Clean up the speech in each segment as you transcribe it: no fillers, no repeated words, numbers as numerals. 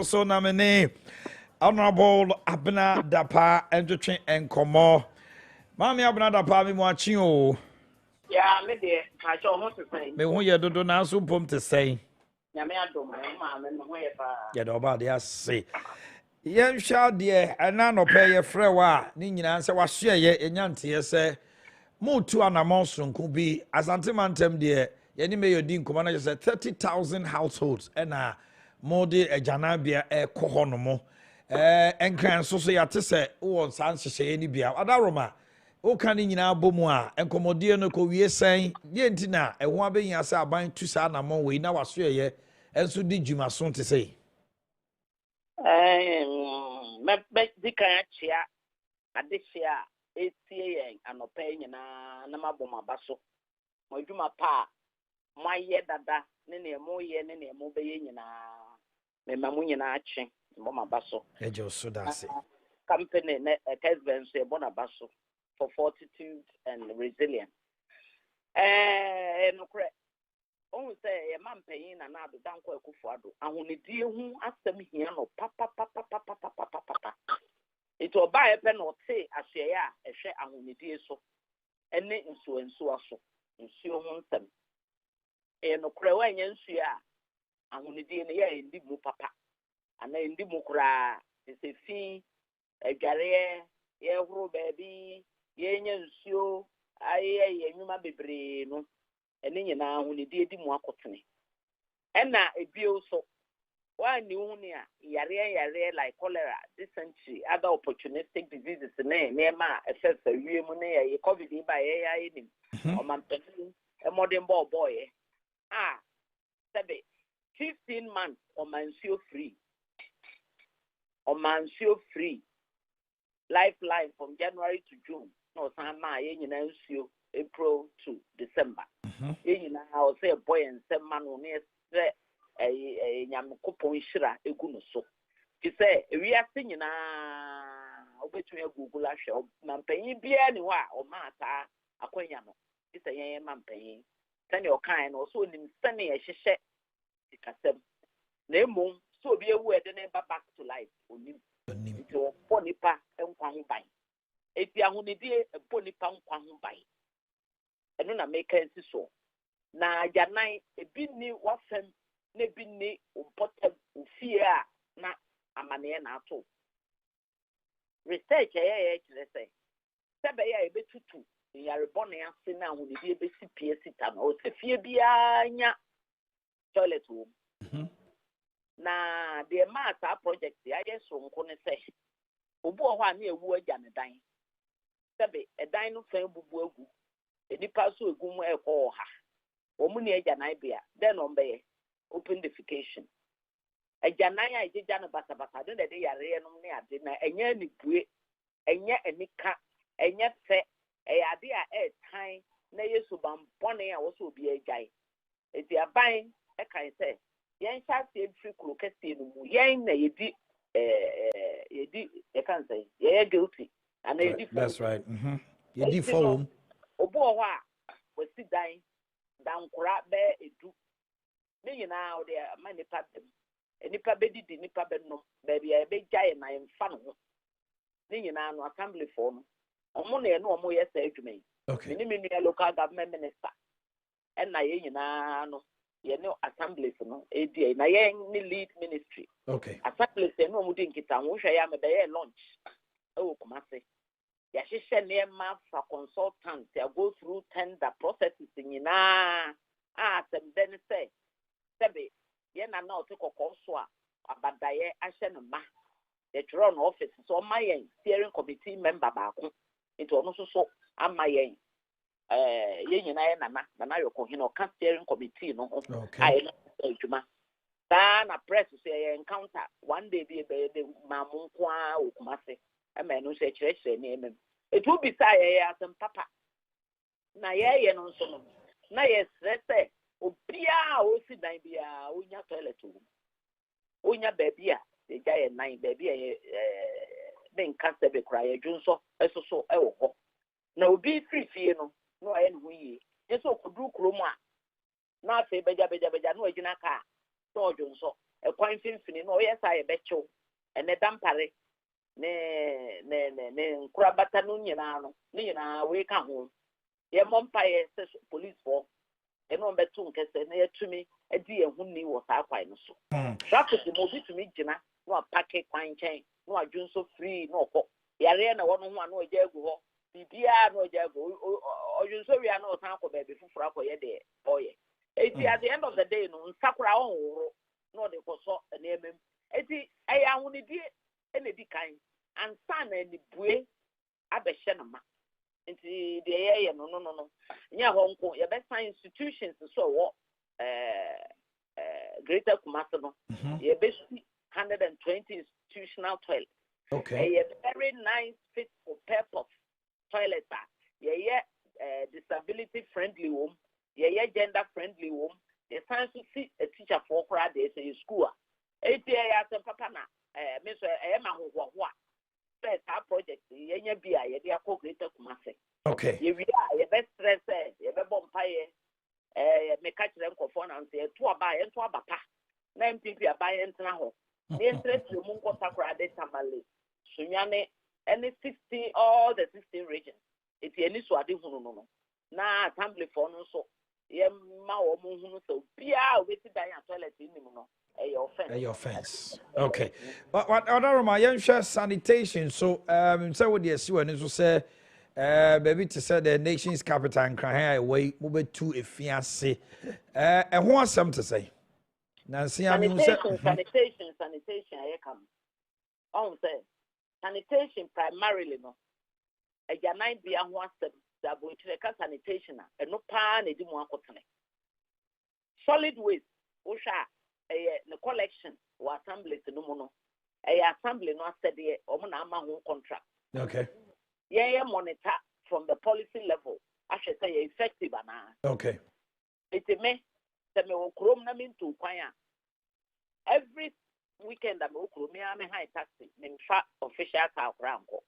so nominee Honorable Abena Dapa Entertain and Como. Mammy Abena Dapa, me watching you. Yeah, me dear, I show what to say. Me who you do now, so pump to say. Yamea do my mamma and where Get about the say. Yen shall dear, and none of pay your frewa, Ning answer was share ye in Yanti, say. More two and a monster could be as antimantem dear. Yenny may your dean commander said 30,000 households and more de a janabia a cohonomo. And can so say at say, oh, sans say any beer. Adaroma, oh, can in our bomoa and commodia no co we saying, Yentina, and one being as I bind two sana more way now, I swear ye, and so did you my son to say. the Kayachia, Adisia, 8 and opinion, Namaboma Basso. My Juma Pa, my ye dada, Nene mo ye, Nene mo being in a Mamunian Achi, Mama Basso. Ejo Sudasi. Company, Kessben, say Bonabasso for fortitude and resilience. No correct. On say a man paying another danko kufuado. And when the dear who asked them here no papa. It will buy a pen or say a share and when the dear so. And then so and so. And so on them. And no crawan yen share. And when the dear in the mu papa. And then the mukra is a fee, a garrier, ye ro baby, yen so. Aye, you ma be no. And then you know when you did more cotton. And now a bill so why new yare like cholera, dysentery, other opportunistic diseases near ma assess a money a COVID by AI or man a modern boy. 15 months or mansio free. Or mansio free. Lifeline from January to June. No, some you April to December. I'll say a boy and 7 man on a Yamukopon Shira, a gunuso. He said, we are singing between a Google show, Mampay, be anywhere or Mata, a Quayano. It's a young Mampay. Send your kind also in Sunny as she said, Kessben. Nemo, so be a word and never back to life. Into a ponipa and Quambai. If you are only a ponipa and Quambai. And then I make it so. Na janai e binni wafem ne binni umpotem ufia na amane na ato. Research say. Sebe ya ebe tutu ya rebone ase na hu de ebe si pie sita na o se fie bia nya toilet room. Na the matter project ya yeso nko ne se. Obu ho a na ewu agya ne dan. Sebe e dan no fa bubu agu. Nipa so egum e ko ha omuni ejanai bia then ombe open defecation ejanai a ejeja no basa do de yare no ne ade na enya ni bue enya enika enya fe ade a tan na yesu bambone a wo so obi ejai eti aban e kan se yen sha se free kuro kese no mu yen na yedi e kan se ye guilty and yedi that's right yedi phone obu ho a wasi dan kura be edu me nyina o de ma nipa dem nipa be di nipa be no baby e be gyae na emfa no me nyina no assembly for no omo na no omo yes adwuma okay me ni local government minister and na ye nyina no ye no assembly for no edi na ye ni lead ministry okay assembly se no omo di nkita wo hwe ya me be ye launch e wo Kumasi. Yashisha nema for consultants. They go through tender processes in some then say, Sebe, Yena now take a course about Daye Ashenma. The run office, so my steering committee member back. It was also so am my Yenina Nana Kohino steering committee no. Okay. I know Then a press say encounter one day be the Mamunkwa or Kumasi. A man who said church name. It will be say as papa. Na ye no so. Na yes say obia o si dan bia onya toilet o. Onya baby a the guy 9 baby ben cancer be cry adwunso eso so e wo ho. Na obi free fie no no aye no yi. Eso kodu kromo a na afi beja no agina ka so adwunso a coin finfini no yes I betcho and a dampare ne kurabata no nyina no ne nyina we ka ho ye mompaye se police for e no betu nkese na yatumi adi ehun ni wo sa kwai no so traffic mo bitumi gina no apake kwan chen no adwun so free no okọ yare na wono ho ano oja agu ho bibia no oja agu odwun so wi ano san akọ ba be fufura akọ ye de oye eti at the end of the day no nsakura onworo no de koso na emem eti eya ahunidie ene di kan ansa na ni bue abehye na ma nti de ye no nya ho nko ye be sign institutions so wo greater Kumasi no ye be 120 institutional toilets. Okay. A very nice fit for purpose toilet ye disability friendly home ye gender friendly home the science to see a teacher for Friday in school 8 years papa na me so ma ho first our project ye nya bia ye dey akọ greater Kumasi. Okay. Ye wi ye be stress ye be bompaye me ka kire nkofo na nse to aba ye to abapa na MPP aba ye ntena ho the interest you mun ko sakura de tamale sunyane any 60 all the 16 regions it any so ade hunu no na assembly for no so ye ma wo mun hunu so bia we ti dan toilet ni mu no your offense. Okay. But what other my young sanitation so say what you see when so say baby to say the nation's capital and cry away move to a fiancé and who has some to say Nancy sanitation I come on say sanitation primarily no a janai bia ho asem da bo ka sanitation and no pa na di mu akotene solid waste osha the collection or assembly to no mono assembly no asede o mo na ama ho contract. Okay. Yeah, monitor from the policy level. I should say effective ana. Okay. It me that me okrom na me to kwanya. Every weekend I me okrom me am high taxi. Me fa official car kranko.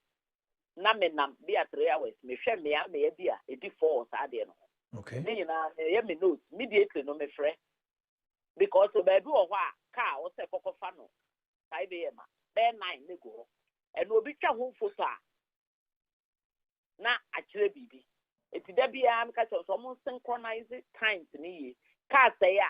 Na me nam be at 3 hours. Me hwe me am e bia e di 4 sa de no. Okay. Me na ye me note immediately no me frɛ because o be do o hwa car o se kokofa no. 5 am. Be 9 me go. And obi twa ho photo a na akire bibi eti da bia am ka so mo synchronize times ni yi ka say ya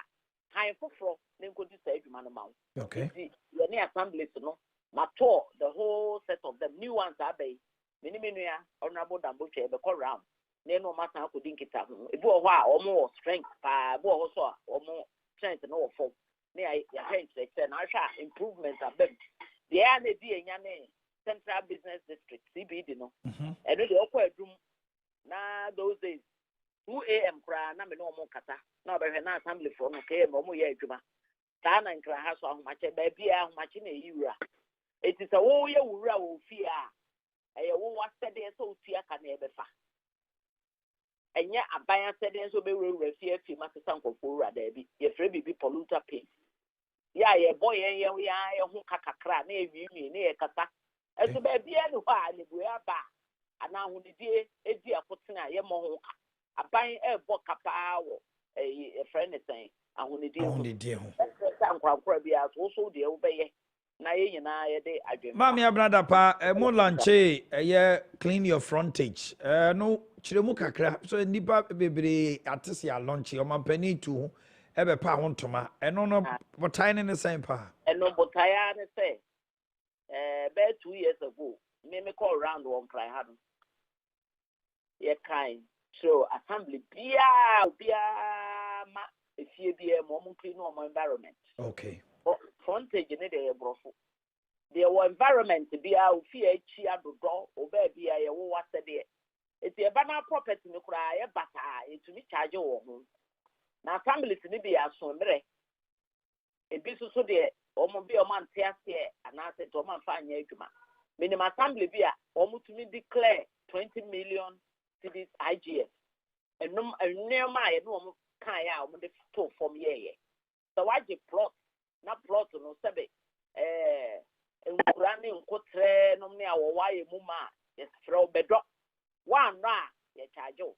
han foforo ne nkodi say adwuma no ma wo okay ye ne assembly no ma to the whole set of them new ones abey menu ya honorable Dambotwe be call round ne no ma san akodi nkita ho ebi wo ho a omo strength pa bo ho so a omo strength no wo fo ne ya hands na hwa improvement abem de ya na di enya ne Central Business District CBD no and the okwa adum na those days 2 a.m. kra na me no mo kata na obehwe na assembly for no kay mo ye adwuma ta na nkra ha so ahomache ba bia ahomache na yiwura it is a wo ye wura wo fi a ye wo wasede so tia ka na ebefa enya aban asede so be wura fi ma sesa nkofo wura da bi ye fre bibi polluter pay ya ye boy ye ho kakakra na ewi na ye kata eso be bia no ha ne bua ba ana ahunidie edi akotena ye mo ho aban ebo kapa wo friend sen ahunidie ho sankwankwa bia so de wo beye na ye nyina ye de adwem mami abrada pa mo lanche ye clean your frontage no chiremu kakra so nipa bebre atese a launch o mampani tu ebe pa ho ntoma eno no botai ne same pa eno botai ne say about 2 years ago, me call around one cry had ye kind so assembly bia ma if you be a moment clean on environment. Okay. Frontage in the brofo. There were environment bia fear chia do or baby I was there. It's a banner property no cry but it to me charge your home. Now family to be as so a business so there omo bi o man tia and I said to man fanya adwuma minimum assembly bia omo to me declare 20 million cedis IGF and no ma ye no omo kan ya omo de to form ye so why the plot na plot no sebe enkurani nkotre no me awo waye mu ma yes fro bedo one na ye charge o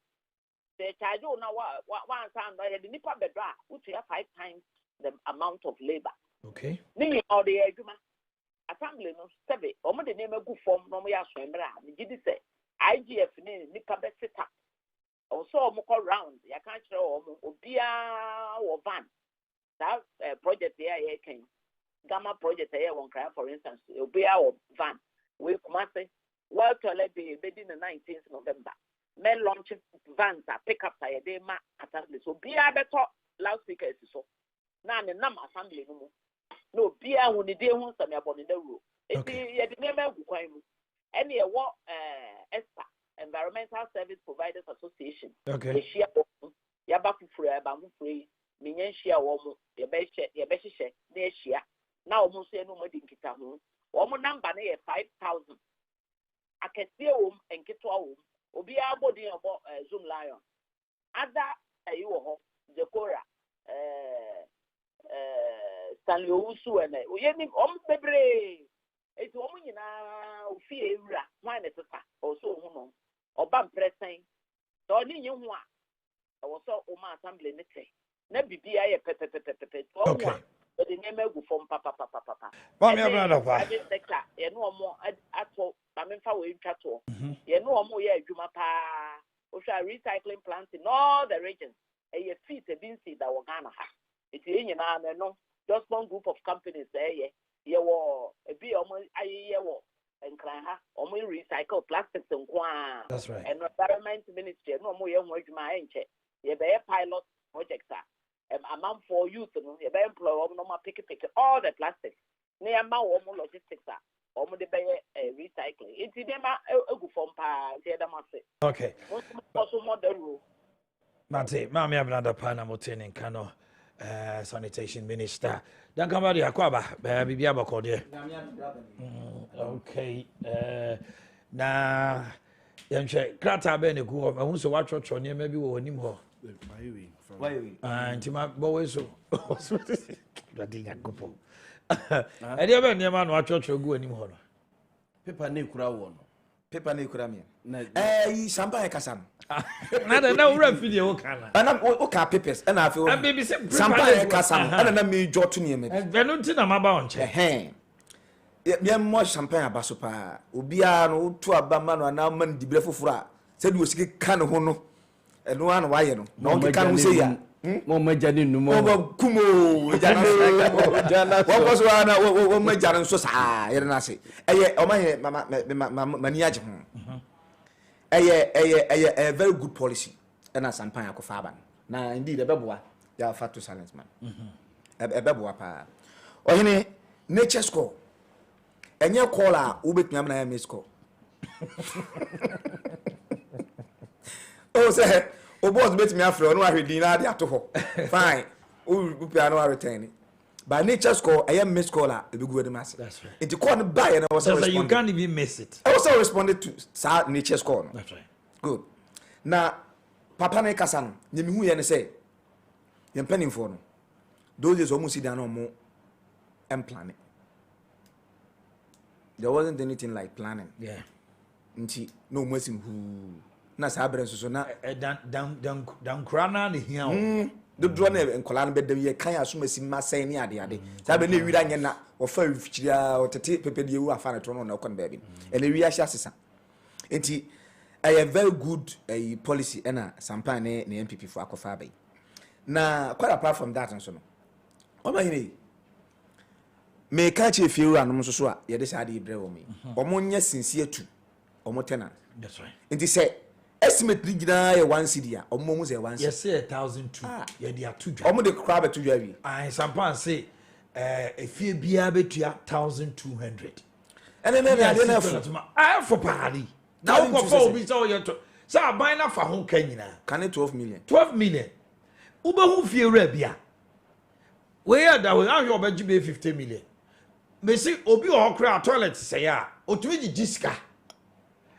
they charge o na one sound ye the nipa bedo a utu ya 5 times the amount of labor. Okay. Ning all the Eduma. Assembly no sebe. Omo the name go form no ya so mbra. Ni gidi say IGF ni nipa be sita. Also omo call round. Ya kan kire omo obia wo van. That project here can Gamma project here one cry for instance. Obia wo van. We come say well toilet be in the 19th November. Men launch vans a pick up a day ma assembly. So be a better loudspeakers so. Now the number assembly no be a who the day who some about in the room. It's the name of any what ESPA Environmental Service Providers Association. Okay. The share Yabafu free, Bamu free, Minion share woman, your best share, near share. Now almost no more than Kitamu. Woman number near 5,000. I can see a home and get to a home. Obi abodi about Zoom Lion. Ada you Jekora Stanley Usu and Yeni bebre. It's woman in a fear wine at also woman or bam pressing. Don't you want? I was so Oma assembly nete. Nebi be a pet. Okay. But the name of from papa. Mami abana pa. Private sector, you know more at all. I mean, for we cattle. You know more, yeah, Juma pa. Osha recycling plants in all the regions. And you feed the bean seed that we're gonna have. It's in your no, just one group of companies there, yeah. You were a be almost a year and cry, only recycle plastics and quan. That's right. And environment ministry, no more young work my enche. You be a pilot project. Amount for youth, you be employ no more pick all the plastics. Near my logistics are. The recycling. It's them a good form pa the other must. Okay. Also model rule. Mate, Mami abana pa na motene kano sanitation minister. Dan come back akwaba baby abako de. Okay. Na yemche krata be ne ku ho hu so watwotwo ne ma bi wo onim ho. Why we? Ntima bowe so. Radinga gopo. Ede be ne ma no watwotwo gu onim ho no. Paper ne kura wo no. Paper na ekura me. Yi sampa e kasa no. Na ura fidie wo kana. Ana o ka papers na afi o. Baby say Sampa e kasa no. Ana na me joto ne me. Beno nti na maba onche. Me mo champagne abaso pa. Obia no to abama no na man dibre foforo a. Se di osike kan ho no. Eno an wa ye no. Na o kan ho se ya. Mo majani numo. O kumo jana. Wo ko so ana wo majani so sa yere na se. Eye o mani age ho. Eye a very good policy. Na sampan akofa aba. Na indeed ebeboa ya fa to silence man. Ebeboa pa. Ohene nature score. Enye call a wo betumi amna ya miss call. Oh say o boss betumi afre no ahwedi na ade ato ho. Fine. O pia no return. By nature score I am miss call a be go dem ase. That's right. It call no buy and I was so you can't even miss it. I also responded to sa nature score no. That's right. Good. Na papa na kasa no nyemi hu ye ne say ye mpanimfo no those days almost sit down on mo and planning. There wasn't anything like planning. Yeah. Nti no mwasim hu na sa abere so na dan krana ne hia o. Do draw na enkola no bedem ye kan asomasi ma sai ne ade sa be na wira nye na wo fa fikiria o tete pepedi ewu afa na to no na okon ba bi ene wi ahia sesa. Nti a very good policy na sampan ne MPP for akofa bai. Na quite apart from that and so no. Omanhene me ka che fie wura no so a ye de sa de ibre wo me. Omo nya sinsie tu. Omo tenant. That's right. Nti say estimate ni gina ye 1 cedi a omo mu say 1 cedi. Yes say 1,002. Ye de atudwa. Omo de kra betu dwa wi. I sampan say efie bia betua 1,200. Ene me ade na fo. I for party. Now go for obi so ye to. Say buy na fa ho kan nyina. Can it 12 million? 12 million. Ube hu fie wura bia. We are that we are your be 50 million. Me see obi o kra toilet say ya. Otumi jiska.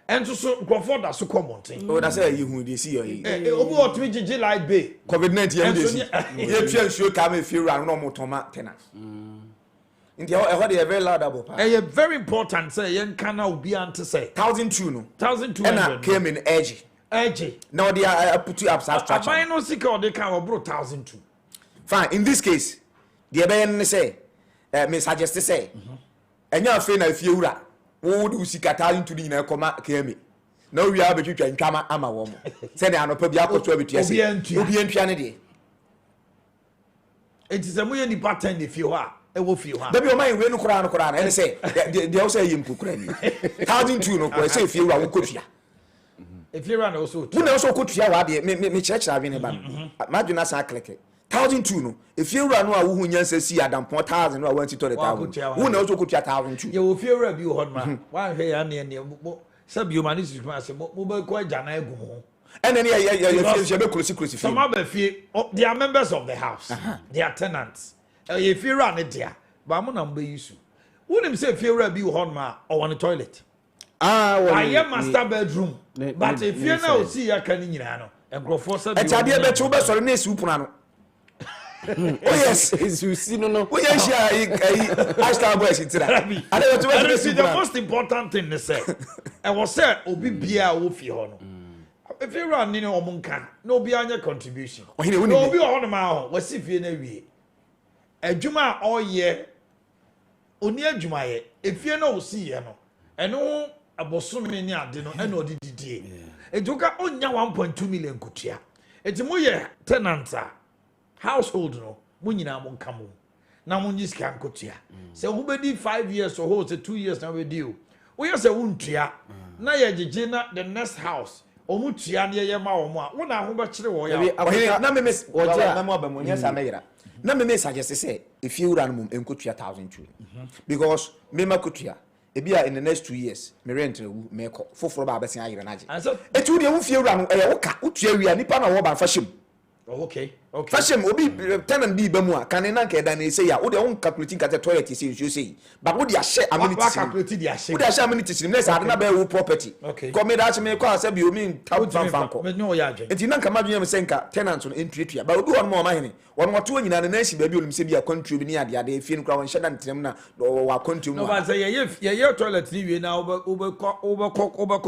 Enso so grofo da so commenting. Oh that say you hu dey see your obi otumi jiji like bay. COVID-19 you dey see. Ye twa nsuo ka me fie wura no mo toma tenants. India e very loud about pa. Very important say yen kana obi ante say 1,200 no. 1,200. And came in edge. Now they are put you up subtraction. I no sika o dey kan obro 1,200. Fine, in this case, the aben say me suggest say enya afi na afie wura wo de usikata into ni na koma kemi na wi abetwitwa ntwama ama wo mo se de anopa bi akoto abetua se obi antwa ne de enti se mo ye ni pattern de fie ho a e wo fie ho a da bi o man we no kora na ene se de o se yim kukura ni 1002 no ko se fie wura wo kotua e fie wura na also wo na so kotua wa de me church adwene ba ma dwena sa kleke 1002 no if you run no wo nyansa si adampon 1000 no wanti to the town wo na so kotua 1002 ye wo fie wura bi ho ma wan hwe ya ne sabi o mani su ma se mo be ko agana egum ho and then you be close some of fie they are members of the house they are tenants ye fie wura ne dia ba mo na mbe yisu wonim say fie wura bi ho ma o won toilet I am master bedroom but if you now see ya kan nyina no engrofo sabi e tade be che wo be sori na esi upuna no oh yes you see no we are I start boys itira the most important thing is say I was say obi bia wo fie ho no if you run ni no omunka no obi anya contribution no obi ho no ma ho wasi fie na wie adwuma oye oni adwuma ye efie na o si ye no eno abosome ni ade no eno odididie eduka onya 1.2 million kutua eti mo ye tenant household no mo nyina mo nka mo na mo nyi sika nkotua se wo bedi 5 years or ho se 2 years na we deal wo ye se wontua na ye gege na the next house o mu tua na ye ma wo mo a wo na ho be kire wo ya na me na mo abamu nya sa meyira na me suggest say if you run mum enkotua 1002 because me makotua ebia in the next 2 years me rent wu me ko foforo ba abesia ayire na age etu de wo fie wura no wo ka utua wi nipa na wo ba fashion okay fashion obi tenant bi ba mu a kan na nka da na say ya wo de won calculate nka toilet say you say but wo de a share amenities calculate dia share wo de a share amenities na say na ba wo property ko me da che me ko asa bi o mi tap fan ko me no ya agent enti na nka madwene me say nka tenant no entuatua ba obi won mo ma hene won wato nyina na shi ba bi onim se bi a control ni ade ade fie nkra won sheda ntem na wa control no ba say ye toilet ni wie na wo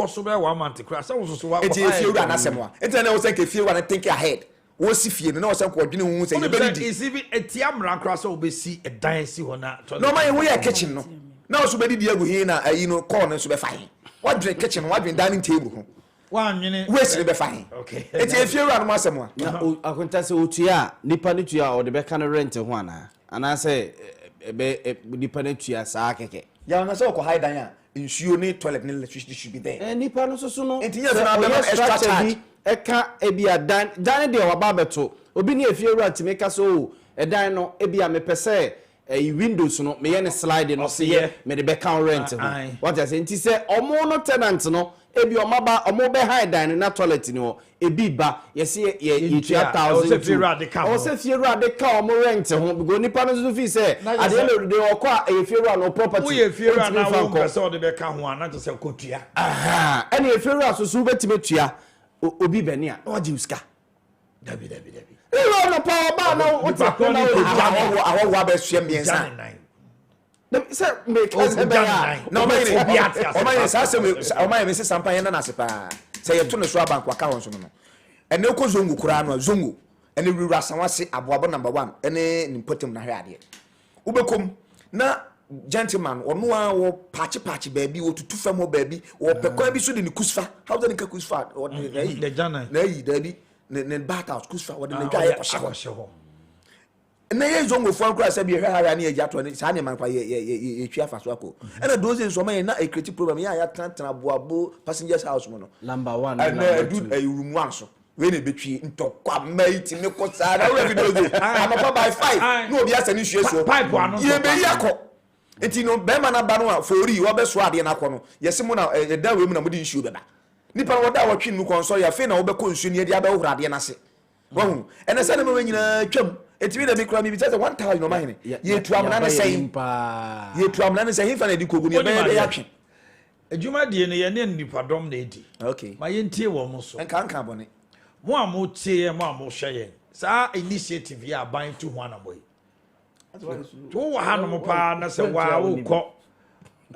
so be 1 month kra say wo so wa enti fie wura na asem a enti na wo say ke fie wura na think ahead wo si fie na wo say ko dwene hu say ye be di isi bi etiamra kra so be si edan si ho na toilet no man wo ye kitchen no na wo so be di agu hin na ayi no call no so be fine what drink kitchen what drink dining table ho wanwene we si be fine okay enti e fie wura no asem a na akonta se otua nipa ne tua o de be kan rent ho ana say be nipa ne tua saa keke ya na say ko hide dan a nsuo ni toilet ni electricity should be there nipa no so no enti yes na be extra charge eka ebia dan de o ba beto obi ne efie wura ti meka so edan no ebia me pese windows no me ye ne slide no se ye me de be can rent ho what I say enti se omo no tenant no ebi omo be high dan na toilet ni ho ebi ba ye se ye 2000 o se fie radical omo rent ho because nipa no so fi say at the end of the day o kwa efie wura no property wo ye fie wura na wo pese o de be ka ho ana to se kotua ene efie wura so betime tua obi beni a no agi uska dabi no no power ba na o ti ko na awo ba sua miensa say make us be ya no man o man sa se o man me se sampan na na se pa say ye to no so abank waka won so no ene ko zongu kura no zongu ene wiwura sanwase aboabo number 1 ene nimpotem na hwe ade ubekom na gentleman ono a wo patch baby wo tutu fam ho baby wo pekwa bi so de ni kusfa how do ni ka kusfa wo the jana na yi dabi ne bathhouse kusfa wo de ne guy ko ho na ye zongo fo akura se bi hwe ha na ye jato ni sa ne man kwa ye twa fa so akọ na doze nso man na a creative program ya tantana boabo passengers house mo no number 1 na do room 1 so we na betwi ntokwa mate me ko sa na we doze amapa by 5 no obi asa ni hwe so pipe anu ye be yakọ enti no be man aba no a fori wo be so ade na akọ no yesi mo na da we mu na mo di nsuo beba nipa wo da wo twi nu kon so ya fe na wo be ko nsuo ni ade aba wo ade na se wo ene se na me nyina twam enti bi da bi kra mi bi say 1000 no mahene ye tu amna ne say ye tu amna ne say hifa na di kogu ni be ya twi adwuma die ne ye ne nipa dom na edi okay ma ye ntie wo mo so enka bone mo amo tie mo amo hwe ye sa initiative ya ban tu ho anabo to wa hanom pa na se wa wo ko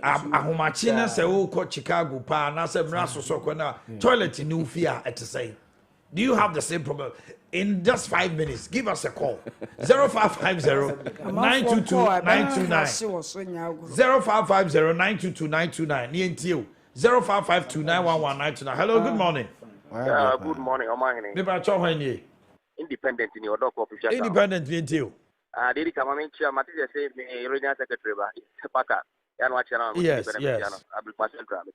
ahomachi na se wo ko Chicago pa na se mra so so ko na toilet ni ufi a etesai Do you have the same problem? In just 5 minutes, give us a call. 0550-922-929. 0550-922-929. NTO 0552-911-929. Hello, good morning. Good morning, Omanhene. Independent in your dog official. Independent NTO. Did come in chair, Matilda say me, regional secretary, Paka, and watch around. Yes. I will pass and grab it.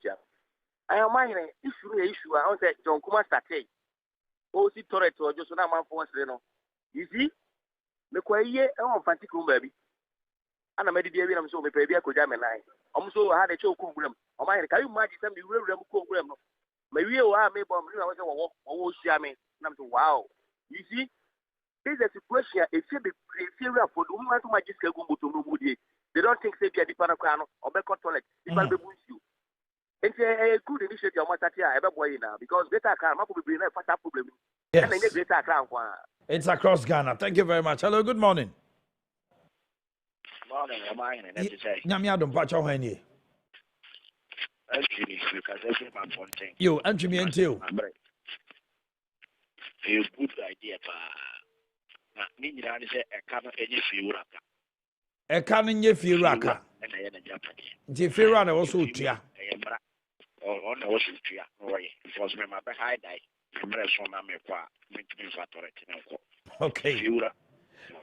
I am minding issue. I want John Kuma State. Osi Torret or just one man for us, you see, the Quaye, oh, Fanticum baby. And I made the I'm so baby, I could jam and I. Also had a choke room. Oh, my, can you imagine some real room? Maybe you are maybe I was jamming. And I'm so wow. You see, there's a situation if you be serious for the woman to my just go to no moody. They don't think they be a different crown or back toilet. If I will you. It's a good initiative on what I ever boy now because better car will be a fatal problem. Yes. And greater crown. It's across Ghana. Thank you very much. Hello, good morning. Morning, mine and Nyamiadum Pacho Henny. You, entry me until. A good idea, Ninja say a cannon any few raka. A cannon ye feel raka. And I am a Japanese. Jeffrey also tia. Or on the ocean tree, it was my high die. I'm rest from my okay.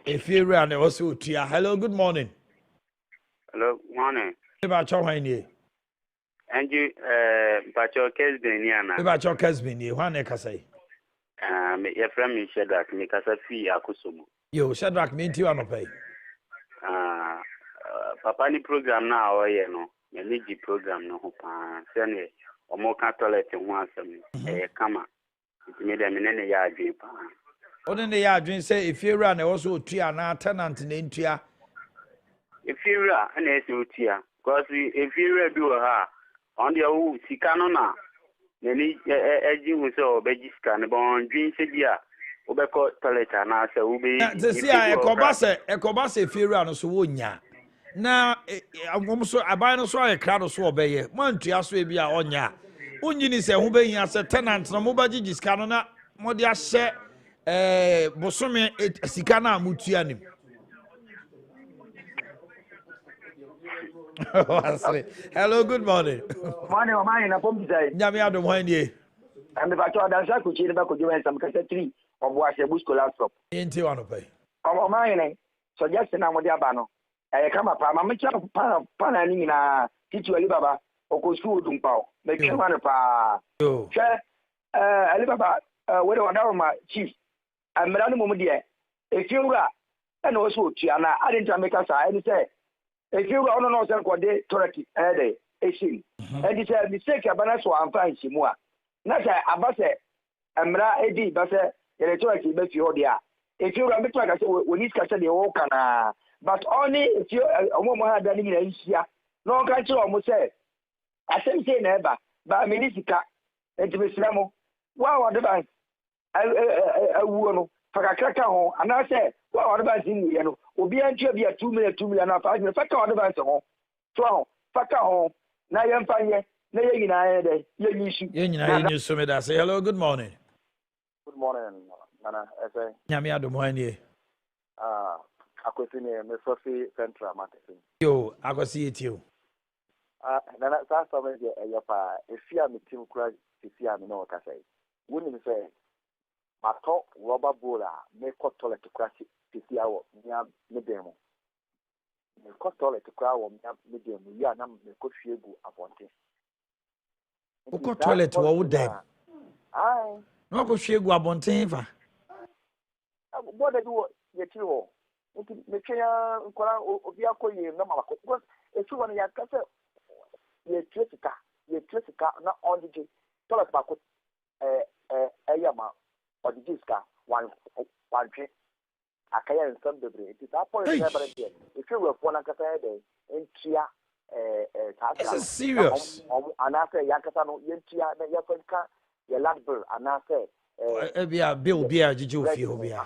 If you ran also tia. Hello, good morning. Hello, morning. About your honey. And you, Pacho Kessben, About your Kessben, one say. Your friend me said that make us a fee akusumu. You Shadrach me to an pay. Papa ni program now or you know, me lead program no send or more toilet once come it made them in any yard dream. What in the yard dream say if you run also tia na tenant in India. If you run an SUTia, because if you do her on the old Sicanona. Neni edging with so beji scan bon dream sedia obeko toilet na say ube to see ekobase firu no so wonya na agom so aban no so ayekra no so obeye mantua so e bia onya onyi ni se ho behia se tenant na mo bagigi scan na mo de ahye bosome sika na mutua nim. Hello, good morning. Morning, Omanhene na pom today. Nyame adom hwan And the Pacho dansa ku chi ba ko join some cassette or Boakye busko laptop. Enti wano pay. Omanhene suggestion na mo de aba no. Kama pa ma mecha pa na ni na titu ali baba okosu odumpa. Me kema no pa. Yo. Ali baba we do wonder ma chief. Amra no mo de efiura e na osu otua na adenta meka sa any say if you don't know what they correctly and he said mistake abana so am fine simua na say abase amra edi base electoral be fi odia if you am to say we need to say the work na but only if you omo ha da ni na nhia no kan chi omo say asem say na eba ba minisika entibeslamo wa de ban awu no fakakaka ho ana say wa de ban sin ni no obi antwa bi 2 million na 5 million faka wade ban se ho so faka ho na ye mfanye na ye nyina ye de ye nyisu ye nyisu me da say hello good morning nana ese nyame adom hwan akwesi ne me sofi central market yo akwesi etio nana sa so me de eyopa efia me tim kura efia me no ka say woni me say mato rubber bola me ko toilet kura efia wo nya me demo me ko toilet kura wo nya me demo ya na me ko hwiegu abonte ko toilet wo dem ai no ko hwiegu abonte fa boda do ye ti ho me twa nkora obi akoye na mama ko because esu wona ya kase ye tresika na ondije toilet ba ko eyama odijiska one akaya nsam bebre it is appoint never again if you were for na kasa de entia this is serious anase yakasa no yentia na yafanka ye land bill anase bia bill bia jiju fi ho bia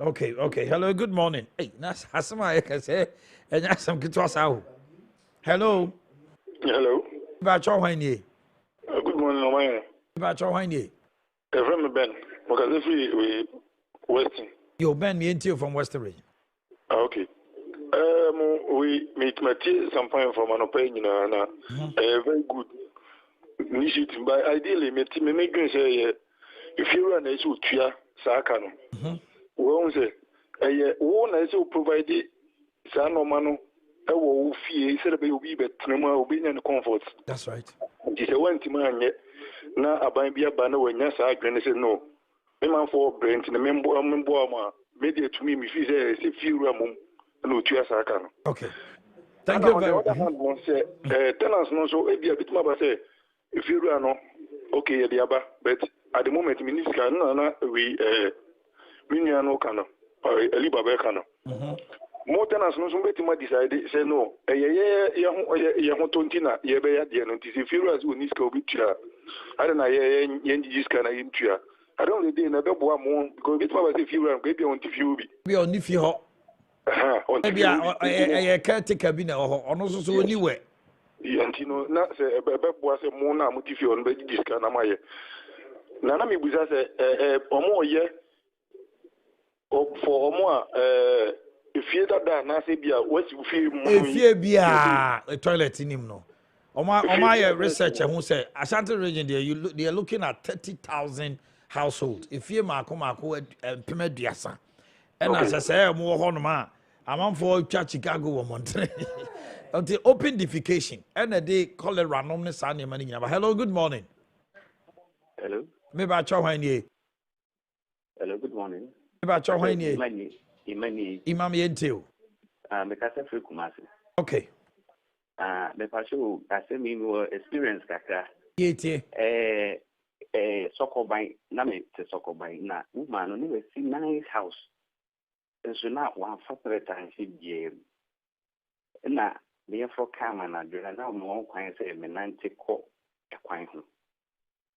okay hello good morning hey nas asema yakase enya sam kitwa sawo hello ba cho hwan ni good morning Omanhene ba cho hwan ni every Ben Because if we Western. Yo, Ben, me into from Western region. Okay. We meet Matthew some point from an opinion, very good initiative. But ideally, me make say if you run a issue to Sakano, we won't say, one is to provide San Omano, a will fee, instead of be but Trema obedient comfort. That's right. It's a one to man yet. Now, I buy be a banner when yes, I say no. Me for Brent in the member, media to me, if you say, if you ramum, no, to Sakano. Okay. Thank you very much. Tenants no so a bit more say if you run okay the aba but at the moment minister no we no kana or Elibaba kana. More tenants no so bit more decide say no ye ho tontina ye be ya de no if you as we niska obi tua I don't know ye this kana intua I don't the day na be boa mo because bit more say if you run be on TV be on if you maybe a caretaker be now, or no, so anywhere. Yantino, not say a baby was a mona motive on Betty Discanamaye. Nana me was a more year for more if you that Nasibia, what you feel if you be a toilet in him. No, my researcher who said Ashanti region there, they are looking at 30,000 households. If you Marco and Pimediasa. And as I say, more honor, I'm for Chicago or Montreal. Until open defecation. And a day cholera numbness and your money. Hello, good morning. Hello. Maybe I chow Hello, good morning. Maybe I chow Imani. Imam Yentio. Mekasa free Kumasi. Okay. Me pasho ase mi mo experience kakra. Yeti. Sokoban na me te sokoban na woman no we see nice house. So now one for time she gave. Na me for camera na do na mo kwan say me nante ko e kwan ho.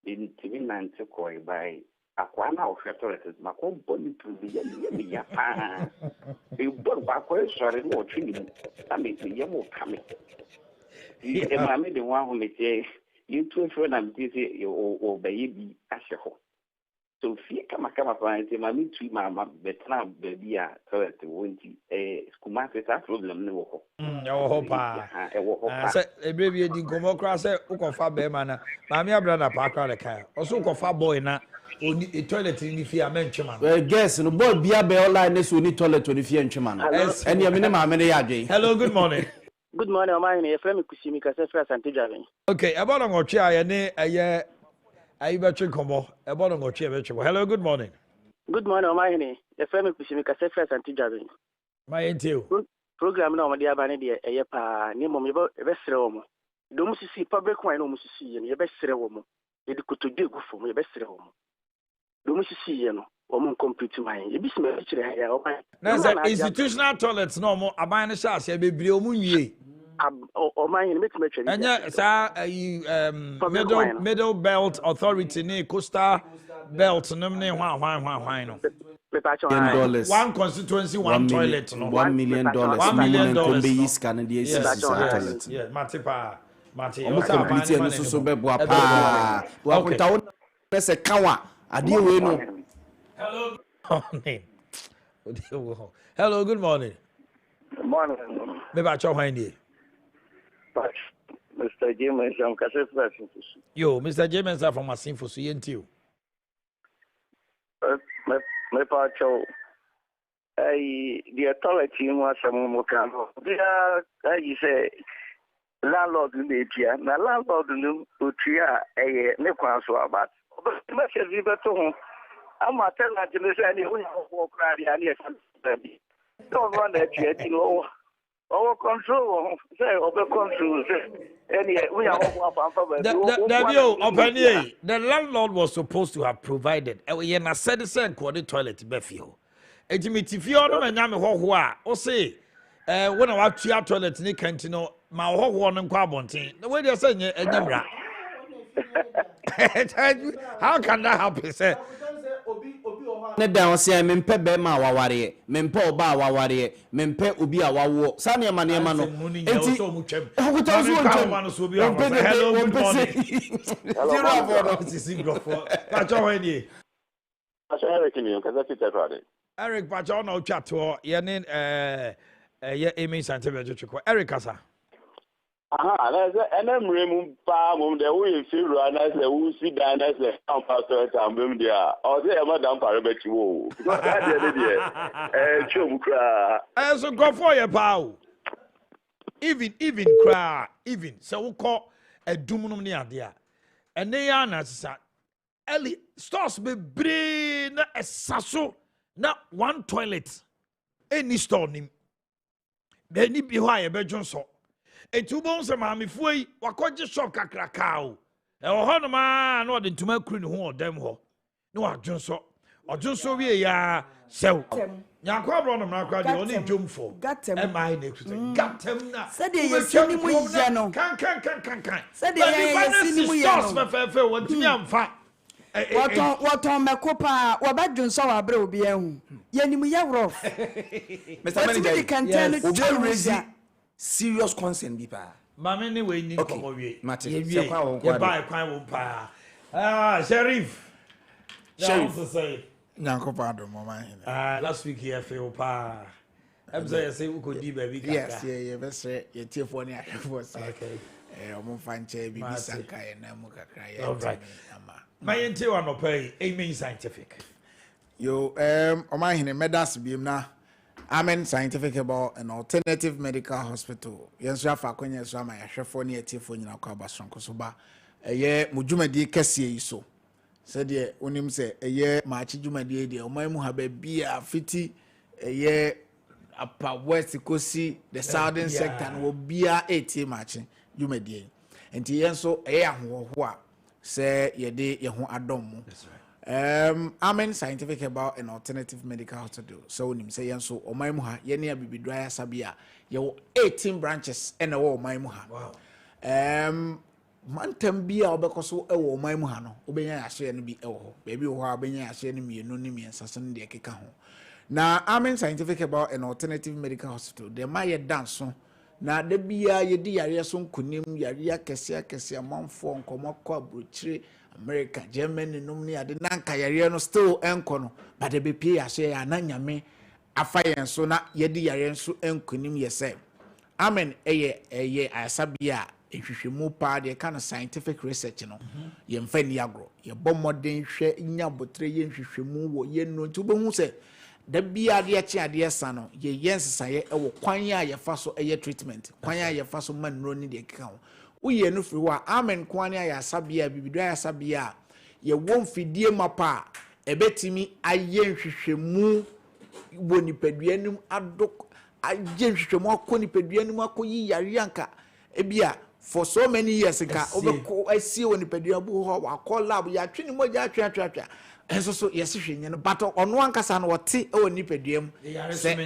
In TV nante ko by akwa na ofetoret mako boni privilege ya pa. E bon ba ko sore no twini. Na me ye mo kame. E ma me de one ho me tie you two friend am tie o baby ahye ho. So fear kama pa mami tu mama betra baby a toilet wonti skuma se problem ne wo ho ho pa say e baby di komo kra say ukofa be ma na mami abrada pa kra le kai oso ukofa boy na oni toilet ni fi amentwema no guess no boy bia be online ne so ni toilet oni fi entwema no ene ya me ne ma me ne ya adwen. Hello, good morning. Good morning, Omanhene. Efrem Kusimi ka se fra Sante Javen. Okay, about on otwe aye ne aye I bet you come on. About on hello, good morning. Good morning, Omanhene. Efrem Kusimi ka se fra Sante Javen. My intel. Program na omade abane de eye pa ni mom ye be sere wo mo. Do mu sisi public wine no mu sisi ye be sere wo mo. Ye di kotodwe gu fo mo ye be sere wo mo. Do mu sisi ye no wo mo complete wine. Ye bi se me kire ya o ban. Na institutional toilets no mo aban ne sha ase be bire o mu nwie. Omanhene make me twa. Anya sa middle belt authority ne coastal belt no ne hwan no. One constituency, one toilet, no. $1 million. $1 million. Toilet. Yeah, Matipa. Mati. Complete so be boa pa. Wa kuta won se kawa. Ade we no. Hello. Hello, good morning. Good morning. Me ba cho hwan ni. Mr. James from Kessben. Yo, Mr. James from Asinfo so yentio. Me pa cho the authority was some more can. I say landlord in the area. Na landlord no utria ne kwan so about. Me say we beto ho. I'm tell na me say ni we work right here ni don't run that area no. Our control, say, over control, any we are the landlord was supposed to have provided. And said the same quality toilet befio. If you don't know or say, when I watch your toilet in the canteen, my whole one and quabonting. The way they're saying, how can that happen? Say, ne down say mempe be ma waware mempe oba waware mempe obi a wawo sa ne ma no enti okuta so ntwem hello, good morning. Hello, Eric ni because that's it crowded. Eric Pacha na otwa to ye ne ye Amy Santebe Jochiko. Eric Kasa. Aha, that's and mremu pa mum de we feel and that's the we see down that's the pastor time bem dia. O say madam parabeti wo. Because that dey chum kra. So go for your power. Even cry, even so we call a dumunum ni adia. And they are na sa Eli stores be brain na esaso na one toilet. Any store nim. Beni bi ho aye be jonso. Etubon se maami fuyi wakoje shop kakraka o. E ho no ma na ode ntuma kuru ne ho odem ho. Na wadwonso. Odwonso wie ya sew. Nyakwa bro no mrakwa de oni dwomfo. E mai na ekuta. Gatem na. Se de yesini mu ye no. Kan. Se de yesini mu ye no. Fe wantimi amfa. Waton mekopa wabadwonso wa bre obi ehu. Yenimu ye rough. Mr. Manager, yes. Serious concern bi pa. Mama ni we ni komo wie. Mate. Ye ba kwan wo pa. Sheriff. Say. Nyankopa do mama hene. Last week here feel pa. Say ukodi baby kaka. Yes, yeah, best ye tiefo ni ahwefo say. Okay. Omo fanche bi bisanka ye na mu kakra ye. All right. My ente wa no pay Amen Scientific. Yo Omanhene medas biem na Amen Scientific about an alternative medical hospital. Yenso afa kwanya so ama yahwefo ne atiefo nyina kwa basonko so ba. Eye mudwumadi kese yi so. Said ye onim se eye maachi dwumadi de oman mu ha ba bia fiti eye apa west kosi the southern sector no bia eti maachi dwumadi. Enti yenso eye ahoho a se yede ye ho adom mu. Amen Scientific about an alternative medical hospital. So nim say yenso oman mu ha ye ne abibidwa sabia ye 18 branches and o oman mu ha. Wow. Mantem bia obekoso ewo oman mu ha no obenya ahye no bi ewo baby ho obenya ahye no mienu ni miensase no de keka ho na Amen Scientific about an alternative medical hospital de ma ye danso na de bia ye di yare so nkunim yare akese amanfo nkomokọ abrochire America Germany num ni ade nanka yare no still enko no but de be pie ahye ya na nyame afa yen so na ye di yare so enkunim ye say Amen eye asabia ehwehwemu pa de kind of scientific research no ye mfa ni agro ye bomodin hwe nya botre ye nhwehwemu wo ye no nti obehu se da bia de achi ade esa no ye yensesa ye ewo kwan ya ye fa so eye treatment kwan ya ye fa so manro ni de keka ho uye no firi wa Amen kwan ya asabia bibidwa ya asabia ye won fidie mapa ebetimi aye nhwehwemu wo nipaduanum adok aye nhwehwemu akoni paduanum akoyi yare anka ebia for so many years ka obeko asie woni padua bu ho wa call lab ya twini moja atwa enso so yes hwenye no but ono ankasa no wote woni padua mu se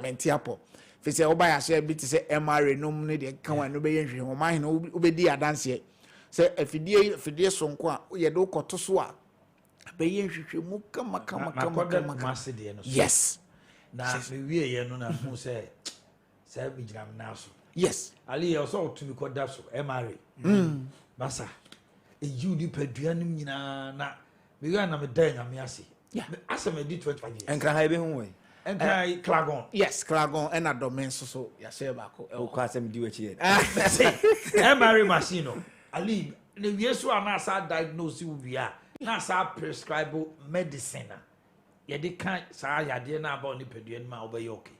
menti apo fese oba ya share bit se MRA no mu ne de kan wa no be yenhwe ho ma hene obedi adanse se afidie sonko a ye de ukoto so a be yenhwehwe mu kama yes na me wie ye no na hu se bi gram na so. Yes. Ali also to me called that so MRA. Basa. E you di paduanum nyina na me ga na me dan nyame ase. Yeah. Asa me di 25 years. Enkra ha be hu we. Enkra Klagon. Yes, Klagon and Adomen so ya share back. O kwa asem di wachi e. MRA machine. Ali le wie so na sa diagnose wu bia na sa prescribe medicine. Ye de kan sa yade na ba oni paduanum ma obaye okay.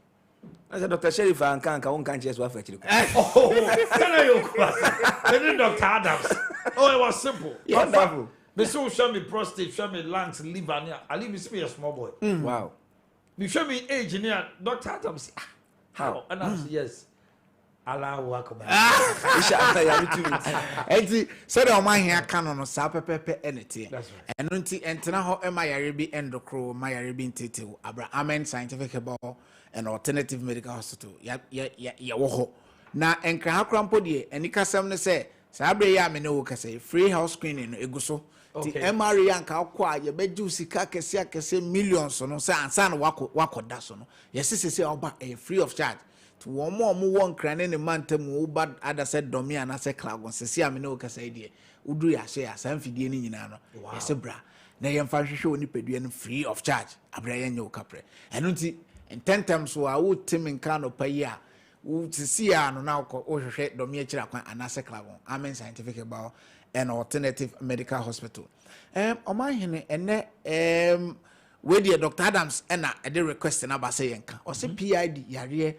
I said Dr. Sheriff and Kanka won't can't just waffle. Oh, can I Dr. Adams? Oh, it was simple. Wonderful. Me so show me prostate, show me lungs, liver. I leave me see a small boy. Wow. Me show me age near Dr. Adams. How? And I say yes. Allahu Akbar. Inshallah, ya me too. Enti said o man here kan no sa pepepe enete. That's right. Eno nti entena ho e mayare bi endokro mayare bi ntete abra Amen Scientific about an alternative medical hospital ya wo ho na enkra hakrampo de anikasem ne se sa abre ya me ne wo kase free house screening no eguso ti MRI anka akwa ye beju sika kese millions no se ansa na wakoda so no yesese oba free of charge to wo mo won krane ne mantam wo bad ada se domi ana se klagon se sia me ne wo kase de udu ya hye ya san fidie ni nyina no yese bra na yɛmfa hwehwɛ onipadua no free of charge abra yɛnyɛ wo kaprɛ ɛno nti ntɛntɛm so a wote menka no pa yi a wotisi a no na wohwehwɛ dɔme akyira kwan anase klabon Amen Scientific about an alternative medical hospital Omanhene ene we dey Dr. Adams na e request na ba say yenka o say PID yare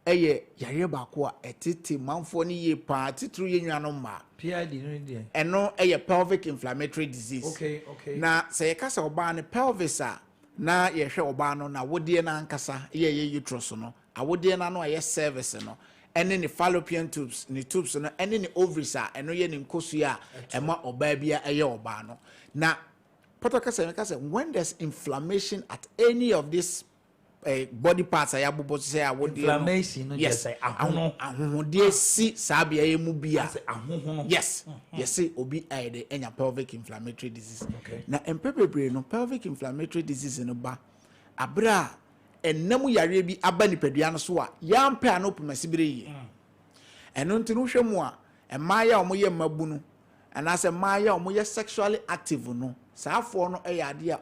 yare ba ko a etete manfo ni ye pa titru ye nwa no ma PID no dey eno pelvic inflammatory disease okay na say ka say oba ne pelvis a na ye hwe oba no na wodie na ankasa ye uterus no awodie na no ye cervix no ene ne fallopian tubes ne tubes no ene ne ovaries a eno ye ne nkosu a ema oba bia eye oba no na Kase, when there's inflammation at any of these body parts, I have to say, inflammation. Yes, yes, yes, obi any pelvic inflammatory disease. Okay. Now, in pelvic inflammatory disease in a bar, abra and namu yarebi abani pediano soa, yam pe anopu masibiri. And until no and Maya or Moya Mabunu, and as a Maya or Moya sexually active no. So for no idea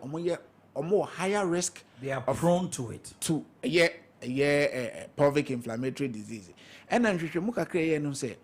or more higher risk they are prone to it to pelvic inflammatory disease and then you muka kre no say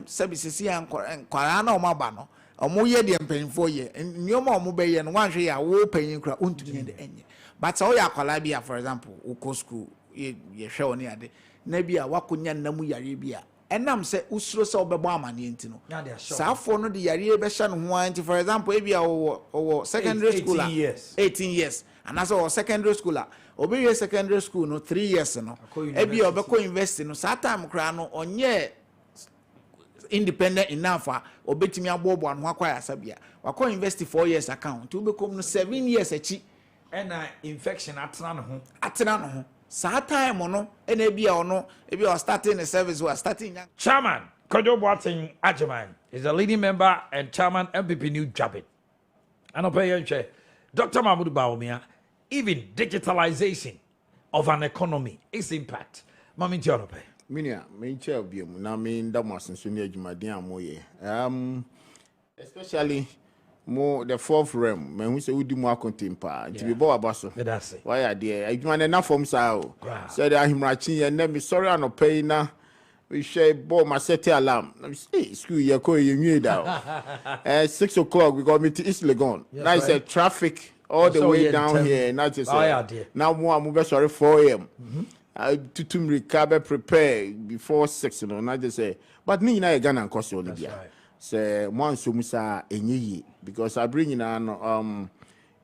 services and kwarana o maba no omo ye de mpanfo ye nyoma omo be ye no wan hwe ya wo panyin kra ontumi de enye but so ya kwala bia for example uko school ye hwe oni ade na bia wakonya namu yare bia enam se usuro se obebo amane enti no saafo no de yare be hye no ho anti for example e bia o secondary school 18 years and as o secondary school obi secondary school no 3 years no e bia obeko university no sa time kra no onye independent enough obetimi abobo anu akwa asabia wakọ university 4 years account obekom no 7 years achi ena infection atena no ho sa time no ena bia ono e bia starting the service was starting young. Chairman Kojo Boateng Ajiman is a leading member and chairman MPP New Jabin. And Dr. Mahmoud Bawumia, even digitalization of an economy is impact. Mami Tianope. Minia, main chair of you, na main damas and Sunia Jumadia Moye. Especially more the fourth realm, men who say we do more contempa. To be boa basso. That's it. Why are there? I want enough from Sao. Said I him rachi and then me sorry I'm not paying now. We share bought my set alarm. Hey, school you call you knew that. 6 o'clock we got me to East Legon. Now it's a traffic all the way down here. Not just now more move sorry 4 a.m. I to recover prepare before 6, you know, not just say but me na Ghana and cost Olivia. Say one so musa enyi because I bring in an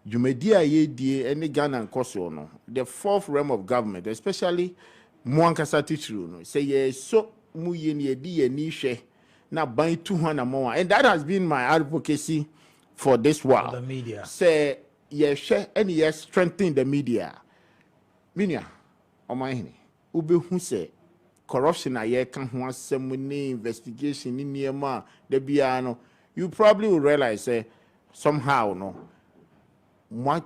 Jumedia ye any Ghana and cost no. The fourth realm of government, especially Mwankasa teacher no say yes so mu ye ni edi ni hwe na ban 200 more and that has been my advocacy for this while. The media say yes share and yes strengthen the media. Minia Omanhene ube hu say corruption aye kan ho asem ni investigation ni niema de bia no you probably will realize say somehow no mo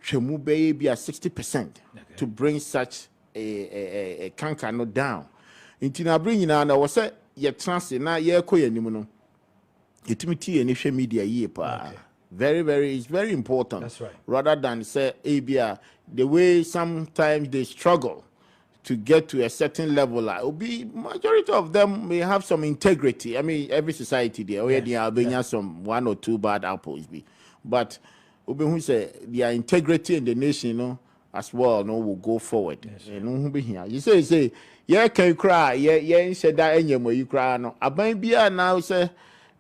twemu be bia 60% to bring such a cancer no down. Inti na bring na was say ye trans na ye ko yanim no. Itimiti ye hwe media ye pa. Very it's very important. That's right. Rather than say ABA the way sometimes they struggle to get to a certain level will be majority of them may have some integrity. I mean every society there already Albania some 1 or 2 bad apples be. But obi who say their integrity in the nation, you know, as well, no, will go forward. You know who be here. You say, yeah, can you cry? Yeah, said that any you cry no. Aban bia now say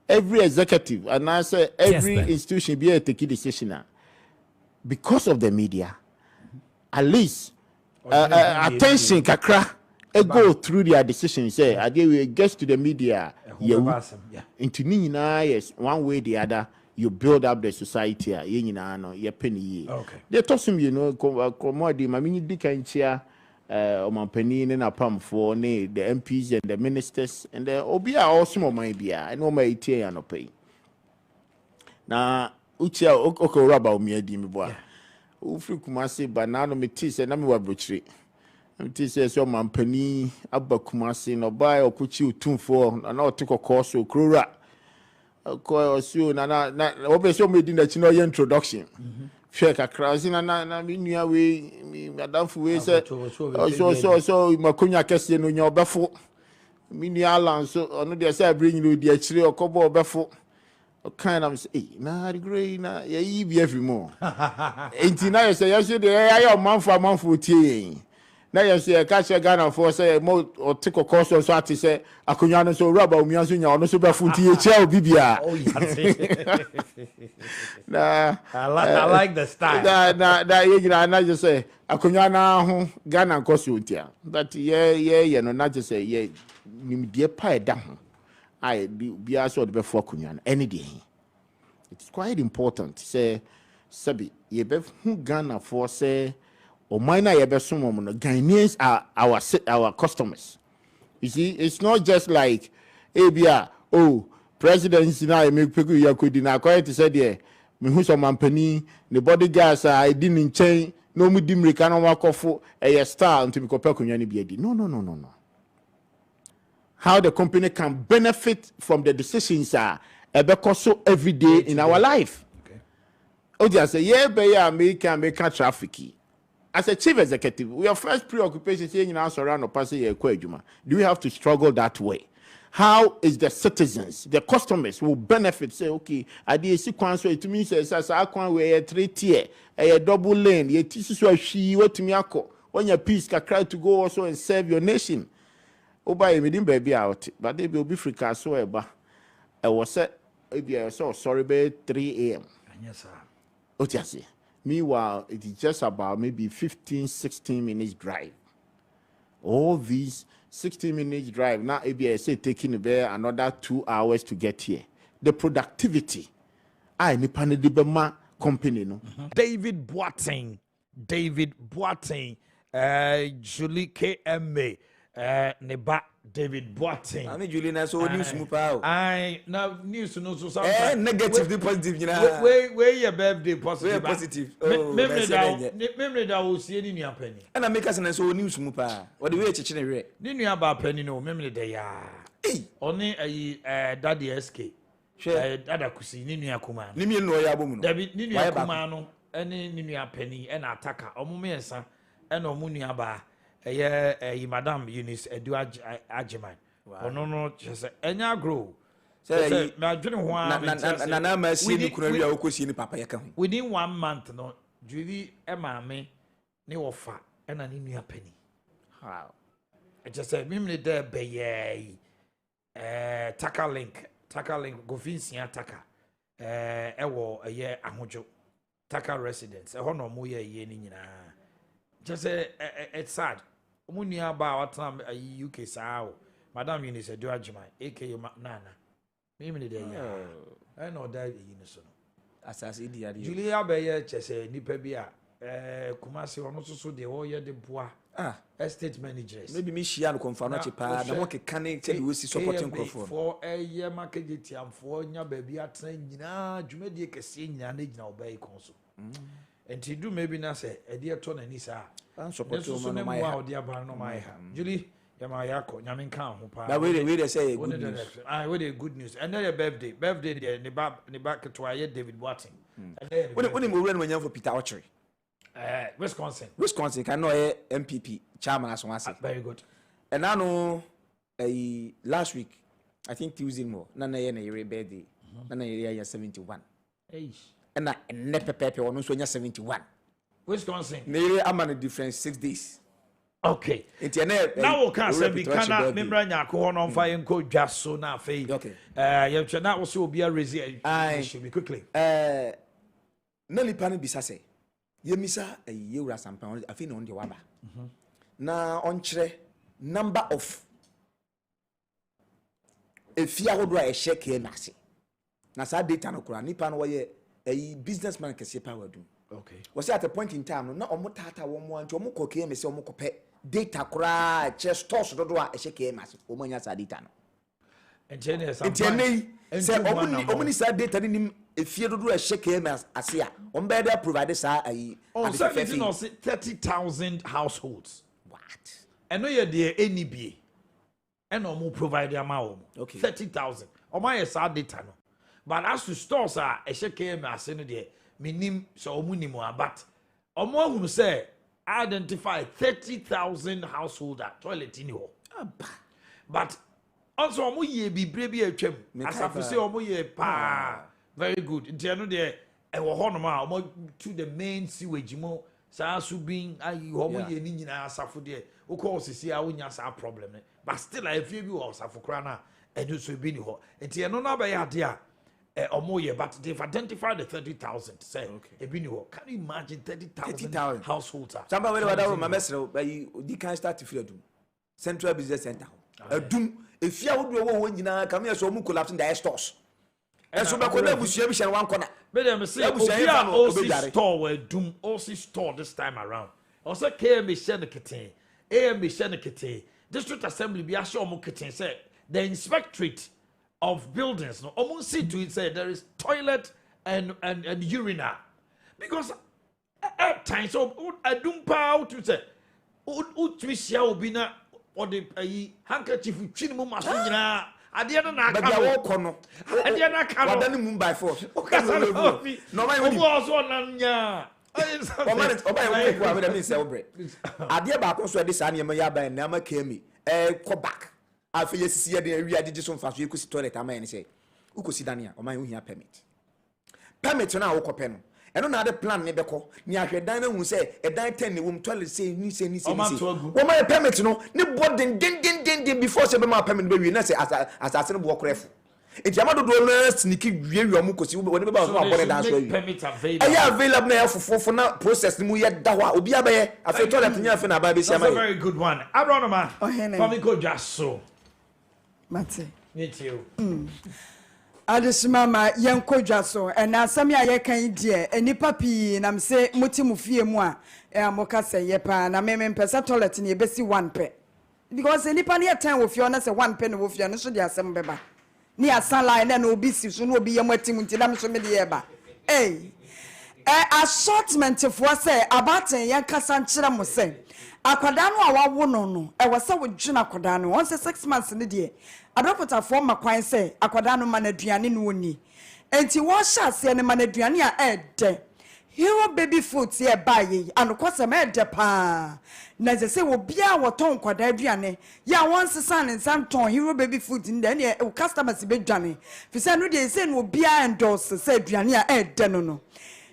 every executive and I say every institution be a take decision because of the media. At least attention kakra go through their decision. Say, I we get to the media. Into me yes, one way or the other. You build up the society you penny they toss him you know commodity my mini dikanchia Omanhene na pam for the MPs and the ministers and the obia also my bia and no my tia no pay na uchia oko raba o me boa ufri Kumasi banana me tea say na me wa brochire tea say so Omanhene abba Kumasi no buy okuchi utumfo na otiko course okrora osu na obese o medi na chi no introduction share kakra si na me nua we madam fu we say so makonya kese no nya obefo me nua alan so ono de say bring you di akire okobo obefo kind of say na agree na ye bi every more enti na say you say de ya manfo tie na ye say ka che Ghana for say mo o tiko course so ati say akonya no so raba omian so nya ono so befo tie che bibia oh yeah na I like the style na ye gina na just say akonya na ho Ghana course otia but ye no na just say ye nim die pa da ho I be also the before akonya any day it's quite important say sabi ye be hu Ghana for say o minor ye be sumo no Ghanaians are our customers. You see, it's not just like ABA, oh, presidents now make people you could na quite to say there. Me who some company, the bodyguards I didn't change, no me dim can work off a star until me compare kunyani biedi. No. How the company can benefit from the decisions are so every day in our life. Okay. Oh, just say, yeah, be make traffic. As a chief executive, your first preoccupation is saying around or passing a quadjuma. Do we have to struggle that way? How is the citizens, the customers will benefit? Say, okay, I did see so it means as I can wear a 3-tier, a double lane, ye tisu she what to me when your peace can cry to go also and serve your nation. Oh, by me didn't baby out, but they will be free so ever. I was said, so sorry, by 3 a.m. Yes, sir. Oh, yes. Meanwhile, it is just about maybe 15-16 minutes drive. All these 16 minutes drive, now say taking about another 2 hours to get here. The productivity, I nipa de bema company no. David Boateng, Julie KMA, Neba David Boateng. I mean, Julie, na so news move out. I now news no so sometimes. Negative, positive, you know. Where your birthday positive? Positive. Memory that will see any new penny. And I make us an so news move out. What the way to change it? Didn't you about penny no memory day? Only a daddy SK. Dada kusi ninu ya kumano. Nimi no ya bomu. David ninu ya kumano. Any ninu ya penny and attacker. Omumensa and omunu ya ba. Madam Eunice Edu Ajiman. No, just enya grow. Say, na dwene ho a na ma si ni kuna wi a okosi ni papa yaka ho. Within 1 month no, Julie e maame ne wofa e na ne nua pani. How? I just said mimne there be ye Taka link go finsia Taka. Ewo eye ahojo. Taka residence. E ho no mo ye ye ni nyina. Just say it's sad. Omunia ba watam UK sao. Madam Eunice Edu Ajiman, aka Nana. Mimi de ya. I know that Eunice no. Asasi di ade. Julia be ye chese nipa bi a Kumasi ono so de wo ye de boa. Estate managers. Maybe me share no konfa no chepa na ho keka ne che we si supporting crofo. For ye market amfo nya ba bi atena nyina dwumadi kese nyina na gyina obey konso. And to do maybe na say a dear ton and Nisa. And support you, my dear Barno, Julie, Yamayako, Yaminkan, who we say good news. I would a good news. And then a birthday, the back to David Boateng. When you run when you're for Peter Archery, Wisconsin can know a MPP chairman as one say. Very good. And I know last week, I think Tuesday more, Nana a birthday, Nana 71. And I never pepper on 71. Wisconsin. Nearly I'm on a difference 6 days. Okay. Now we can say we cannot remember Nyako on fire and code just so now fade. Okay. You should not also be a resist. I should be quickly. Nelly Pani Bisase. Ye misa a year sampan. I think on the waba. Now on tre number of a fear would a shake here, Nasi. Nasa data no kura nipa no ye a businessman can say power do. Okay. Was at a point in time, no omo tata one to omo koke me say omo kope data kura chest toss do a shake mas omo nya sa data no. Engineer say omo ni sa data ni e fie do a shake mas ase a omo be there provide sa ai. Oh, 30,000 households. What? And no ye dey NBA. And omo provide am omo. Okay. 30,000. Omo ye sa data no. but as to stores a ehye KM ase no de minim so omunimo but omo ahunu say identify 30,000 household toilet in ho but also omo ye bibre bi atwam asafu say omo ye pa very good ntia no de ewo ho no ma omo to the main sewage mo saa so bin ayi omo ye ni nyina asafu de o ko osisi a wonya sa problem but still I feel bi o asafu kra na enu so bi ni ho ntia no na ba ya de a omoye, but they've identified the 30,000. Say, can you imagine 30,000 households? Somebody whether my mesro by you can start to feel doom. Central Business Center. Doom. If you would go when you come here, so mu collapse in the stores. And so back when we share one corner. But I'm saying, we are also store where doom also store this time around. Also, KM Shenekete, AM Shenekete, District Assembly be a show more kitten say the inspectorate of buildings no almost see to it say there is toilet and urinal because at times so I don't power to say twisia obi na or the handkerchief twin mu maso nyina ade na aka no but no ade na aka no wadani mu by force no man we also nanya oba you go me say obre ade ba ko so de sa na ya ban na ma kemi ko back afi yesisi ye de wi adije so mfa so ekusi toilet aman say ukosi dania o man hu hia permit na wo kope no eno na de plan ne beko ni ahwe dan na hu say e dan 10 ne wo toilet say ni say wo man permit no ne boarding den before say be ma permit be wi na say asase no bo korefo enti amado do na sniki wi omu kosi wo ne be ba so abore dan so wi permit available na fofo na process ni mu ye da ho obi abaye afi toilet nya afi na ba be sia that's a very good one abronoma famiko jaso Mate. Me too. Adesimama yenkodwa so na asami a yekan die enipa pi na mse motimu fie mu a amoka se ye pa na me pesa toilet ne besi 1 pe because enipa ne yetan wo fie na se 1 pe ne wo fie no so de asem beba ni asala na obi si so no obi ye matimu nti na me so me de ye ba assortment for say abaten yankasa nkyere mo se akwada no a wawo no e wose wo dwuna akwada no once 6 months ne de adopota for makwan say akwada no manaduane no oni enti wo sha ase ne manaduane a ede hero baby food ye baye anokose ma ede pa na ze se wo bia wo ton kwada aduane ya once san nsan ton hero baby food nde ne customers be dwane fi say no de se no bia endorse say aduane a ede no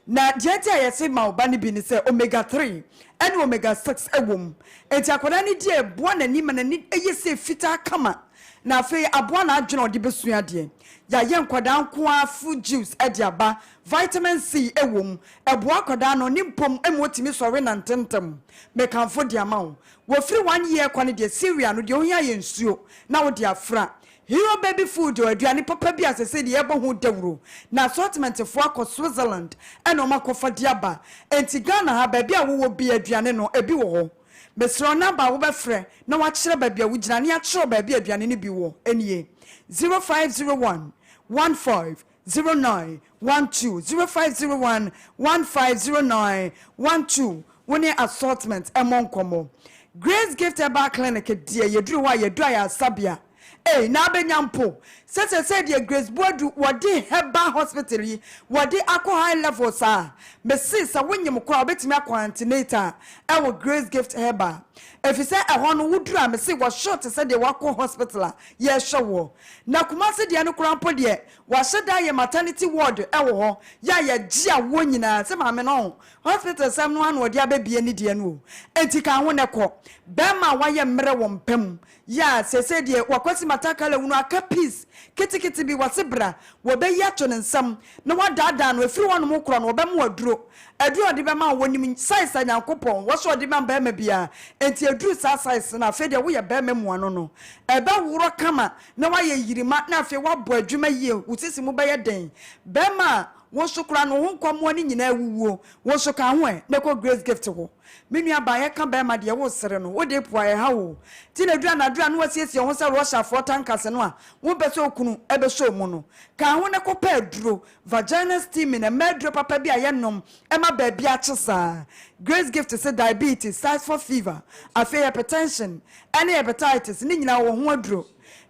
na jeti ayese ma oba ni bi ni se omega 3 and omega 6 ewom enti akoda ni die boa na ni mana ni eyese fita kama na fe aboa na adwena odi besua de ya ye nkoda nko afu juice edi aba vitamin C ewom eboa koda no ni mpom emotimi sori na ntentem mekanfo di amawo wo free 1 year kwane de cereal no de ohia ye nsuo na wo de afra hero baby food or aduane papa bi asese de yebo ho dawro na assortment fo akọ Switzerland eno makofa diaba enti Ghana ha ba bi a wo bi aduane no ebi wo ho mesro number wo be frɛ na wa kyerɛ ba bi a wo gyina ne akyerɛ ba bi aduane ne bi wo enie 0501 1509 12 0501 1509 12 woni assortment emonkomo Grace Gift Herbal Clinic die yeduru wa yedu ya sabia na benyampo say the Grace Boadu wadi Herbal Hospital yi wadi akọ high level sa mesi sa wonyem kwa obetimi akwantinata ewo Grace Gift Herbal if you say ehon no wudura mesi wa short say the wako hospital ye hwewo na kumase de no krampo de wa sheda ye maternity ward ewo ho ya ye gia wo nyina se ma me no hospital sam no anu odi ababie ni de no enti kan ho ne ko be ma wa ye mre wo mpam ya say de wakwasi matakala wunu aka peace kitikiti bi wasebra wo be yato ne nsam na wadada no afiri wono mo kro no wo be mo aduro de be ma wonim size anyankopon wo so de be ma ma bia enti aduru sa size na afi de wo ye be ma mo ano no e be wuro kama na wa ye yirima na afi wa bo adwuma yie wutisi mo be ye den be ma wo so kra no ho nkomo ni nyina awuwo wo so ka ho ne ko Grace Gift ho menua ba ye ka be ma de wo sere no wo de poa ye ha wo ti na dura na dura no wasiesie ho se Russia for tankase no a wo be so okunu e be so mu no ka ho ne ko pa duro vagina steam na medro papa bi aye nom e ma ba bia chisa Grace Gift say diabetes, size for fever, afi hypertension, any hepatitis ni nyina wo ho aduro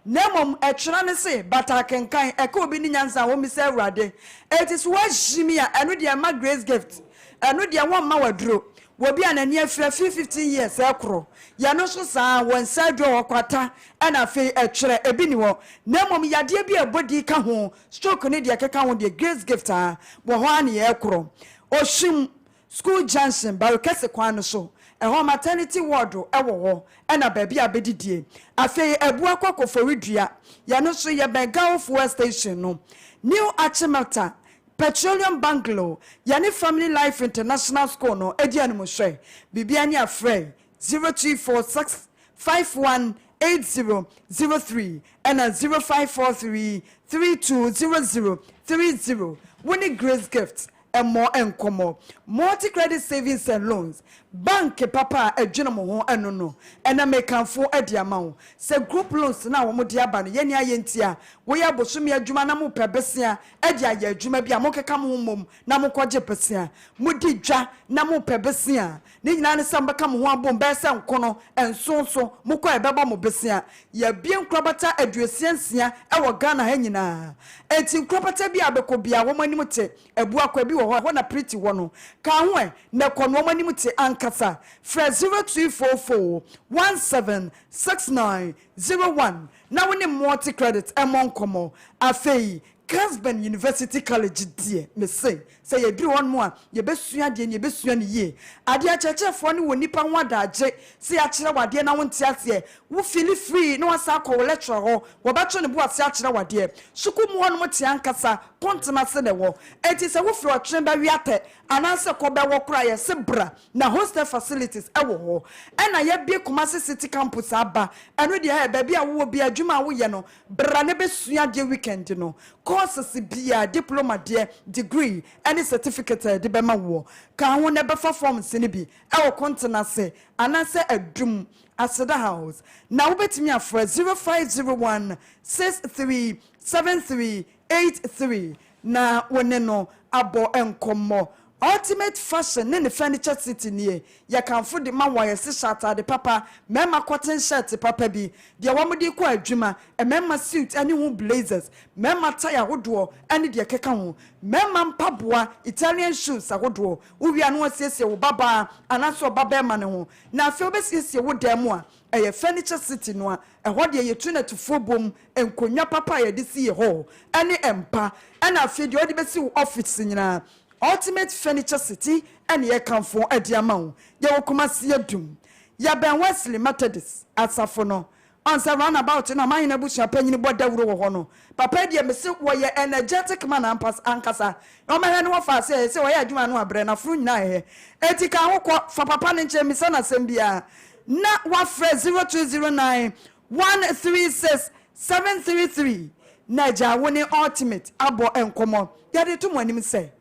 nemom etwera ne se bata kenkan eka obi ni nyansa wo mi se awurade it is what jimia enu de ma grace gift enu de won ma waduro wo bi anani afira 15 years ekro ya no so saa won sadu okwata na fe etwere ebi ni wo nemom yade bi abodi ka ho stroke ne de keka ho de grace gift a wo ho an ye ekro oshim school junction barokese kwan no so eho maternity ward ewo ho na baabi abedidie afei ebu akokofo redua ya no so ye bengal fuel station no new achimata petroleum bungalow yani family life international school no edi animo hwe bibia ni afrɛ 0246518003 and 0543320030 winning grace gifts and more enkomo multi credit savings and loans bank papa adwene mo ho eno no ena mekanfo adiama se group loans na wo modi aba no yeni ayentia wo ya bosumi adwuma na mo pebesia adi aya adwuma bia mo keka mo mom na mo koje pesia modi dwa na mo pebesia ni nyina ne samba ka mo ho abom be se nkono ensonso mo ko ebeba mo besia ya bie nkrobata aduasiansia e wo Ghana ha nyina enti nkrobata bia abeko bia wo manim te ebu akwa bi wo ho na pretty wo no ka ho e na kono wo manim te kasa fra 0244176901 na woni multi credit emon komo afei Kessben University College die me say ye duru won mo a ye besua de ye besua ne ye ade achechefo ne wonipa ho adaje se ya kire wade na wonte ase wo feel free no asa ko lecture ho wo ba cho ne bu ase akire wade suku mu hono te ankasa kontena se ne wo enti se wo fro otwe ba wiate ananse ko be wo kura ye se bra na hostel facilities e wo ho na ye bie Kumasi City campus aba eno de ha ba bia wo bia adwuma wo ye no bra ne besua de weekend no courses bia diploma de degree any certificate de be ma wo ka ho ne be fa forms ne bi e wo kontena se ananse adum Asada House na wo betimi afra 0501637383 na wone no abo enkomo ultimate fashion ne furniture city nie ya kanfo de ma wa yesi shata de papa mema cotton shirt papa bi de wa mudi ko adwuma mema suit ani hu blazers mema tie ahodo ani de keka ho mema mpaboa Italian shoes ahodo wo wi anu asiesie wo baba anaso baba ma ne ho na afi obesiesie wo dem a eye furniture city no a eho de ye tuna tufo bom enkonwa papa ye de si ye ho ani empa ana afi de odi besi office nyina ultimate furniture city and ye come for Ediamau. Ye will come see a doom. Ya ben Wesley Methodist at Safono. Answer run about in a mine bush a penny border hono. Papa dear Monsieur were ye energetic man and pass Ankasa. No man no fast says, so I had you no brenna fruit nae. Etika hoko for Papa and Chemisana Sembia. Not what phrase 0209 136 733. Naja winning ultimate abo and common. Get it to one say.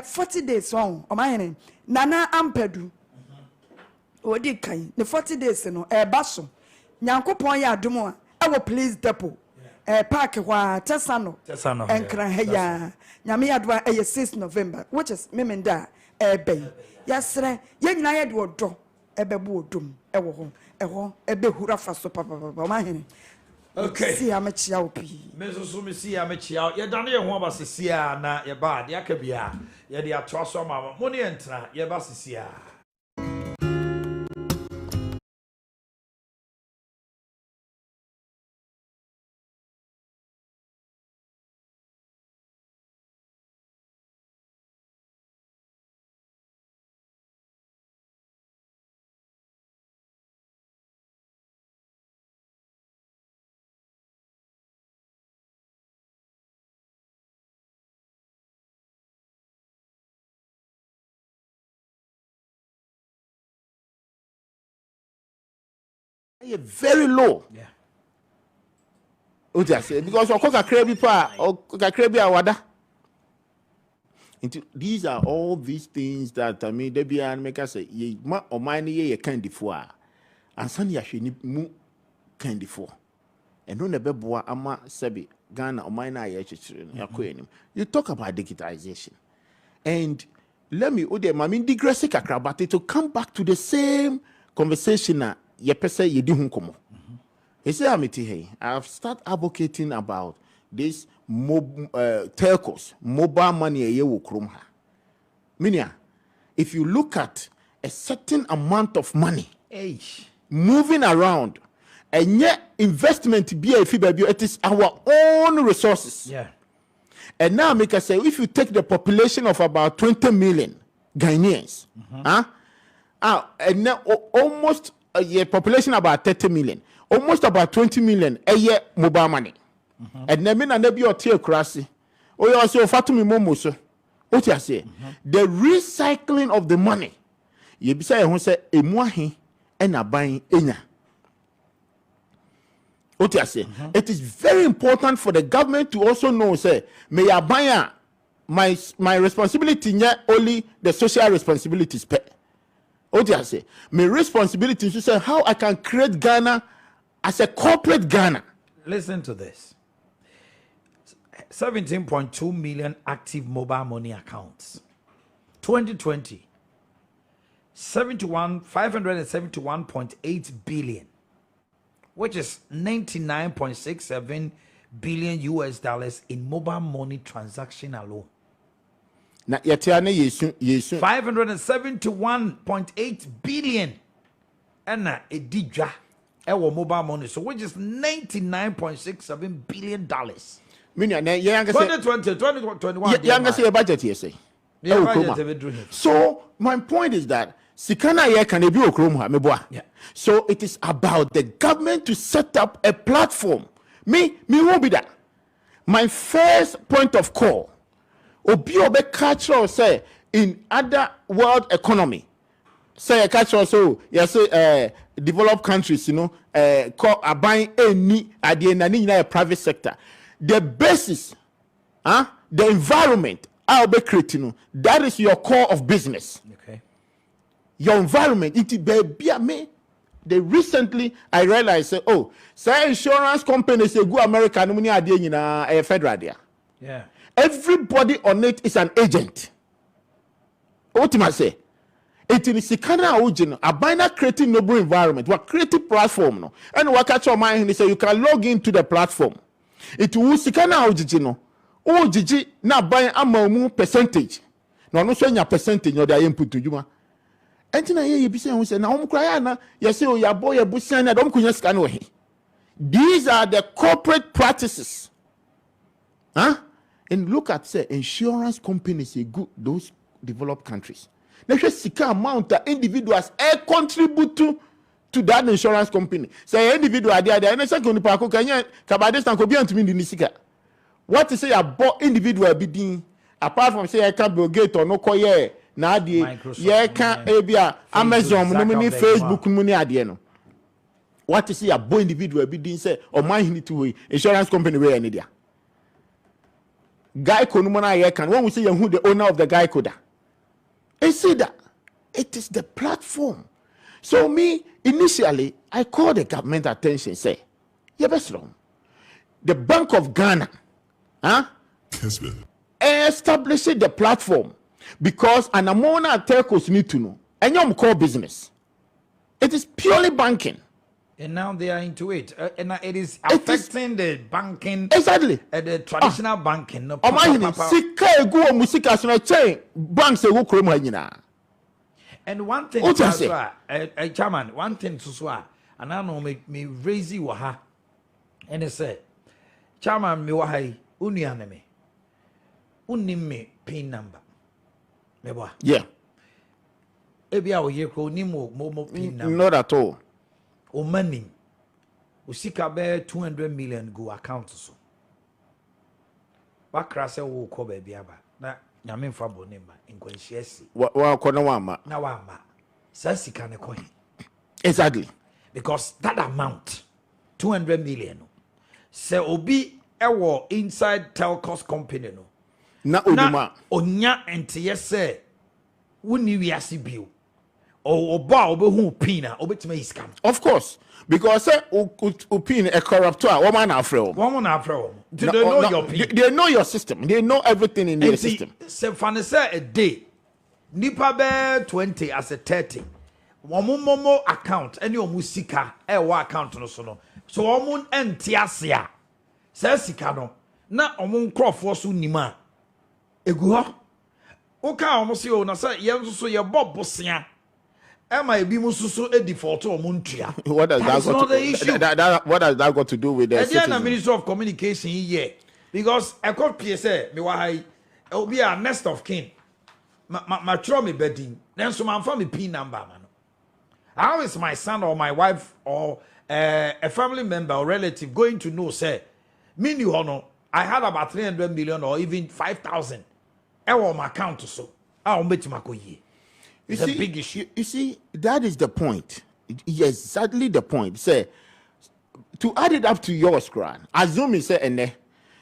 40 days on Omanhene nana ampedu odi kan the 40 days no baso nyankopon ya adomo a ewo police depot park wa tesano enkran heya nyame yadwa 6 November which is memenda bay yasre ye nyina ye de odo ebebu odum ewo ho ebehura faso papa Omanhene. Okay. See amechia opi. Meso so me see amechia. Ye dane ye ho abasesia na ye ba de aka bia. Ye de ato so mama. Mo ne entra ye ba sesia. Very low. Yeah. Because of course, awada. These are all these things that I mean, they be and make us say, ye ma Omanhene ye candy for, and Sunday actually mu candy for, and no never boa ama sebi Ghana Omanhene ye children. You talk about digitization, and let me digress to come back to the same conversation. Ye pese ye di hun komo. I've started advocating about this telcos, mobile money Minia, if you look at a certain amount of money moving around, and yet investment be a baby, it is our own resources. Yeah. And now make us say, if you take the population of about 20 million Ghanaians, and now almost a year population about 30 million, almost about 20 million a year mobile money. And then I never your tear crassy. Oh, you also fatumi momoso. What you say? The recycling of the money. You be say, say, emwahi and a buying enya. What you say? It is very important for the government to also know, say, may I buy my responsibility not only the social responsibilities. What you say? My responsibility is to say how I can create Ghana as a corporate Ghana. Listen to this. 17.2 million active mobile money accounts. 2020, 571.8 billion, which is 99.67 billion US dollars in mobile money transaction alone. Na yetiane yesu 571.8 billion and edidwa ewo mobile money, so which is 99.67 billion dollars. 2020, 2021. Budget here say. So my point is that Sikana here can be Okroma. So it is about the government to set up a platform. Me won't be that. My first point of call obi cultural say in other world economy. Say a cultural so yes developed countries, buying any at the end a private sector. The basis, the environment, I'll be creating. That is your core of business. Okay. Your environment, it be me. They recently I realized, say insurance companies say go America no money a federal there. Yeah. Everybody on it is an agent. What I say? It is Sikana Ojin, a binary creating noble environment, what creative platform no. And what catch your mind is say you can log into the platform. It will Sikana Ojino. Oh, Gigi, now buying a more percentage. No, so your percentage or the input to you. And then you be saying, now I'm crying. Yes, your boy, a bush, and don't scan away. These are the corporate practices. And look at say insurance companies good those developed countries. They should seek amount that individuals contribute to that insurance company. Say individual there, and second park can kabades and could to me in the what to say about individual bidding apart from say I can't be gate or no coye na die ye can ebia Amazon money Facebook money ade no. What to say about individual bidding say Omanhene to insurance company where any there. Guy konumana ye can when we say who the owner of the guy coda. And see that it is the platform. So me initially I called the government attention say, yeah, best long. The Bank of Ghana, Kessben, establishing the platform because an amount of telcos need to know and your core business. It is purely banking. And now they are into it. And it is affecting the banking. Exactly. The traditional banking. No, and one thing, Chairman, one thing to swear, and I know me raise you, and I said, Chairman, me wahai, unianeme, unime pin number. Yeah. Maybe I will hear mo pin number. Not at all. Omanhene usika be 200 million go account so wakra se wo ko ba bia ba na nyame mfa bone ma nkwanhia si wa ko na wa ma sa sika ne ko exactly because that amount 200 million se obi ewo inside telcos company no na oduma onya entiye se woni wiase bio of course, because pin a corruptor, woman afro. They know your pin. They know your system. They know everything in your system. Se fanese a day, nipa be 20 as a 30. Momo account, any musika, wa account no so no. so omun entiasia say sika no na omun crofo so nima egu ho oka omo se o na say yenso so ye bobosea Emma ebi mususu e default omuntua. What does what does that got to do with the citizens? The Minister of Communication here because I called PSA me why will be a next of kin. Ma tro me bedding. Then so man for me pin number man. How is my son or my wife or a family member or relative going to know say me ni hono I had about 300 million or even 5,000 on my account so. I will bet you ye. It's a big issue. You see, that is the point. Exactly the point. Say, to add it up to yours, Gran. Assume say ene.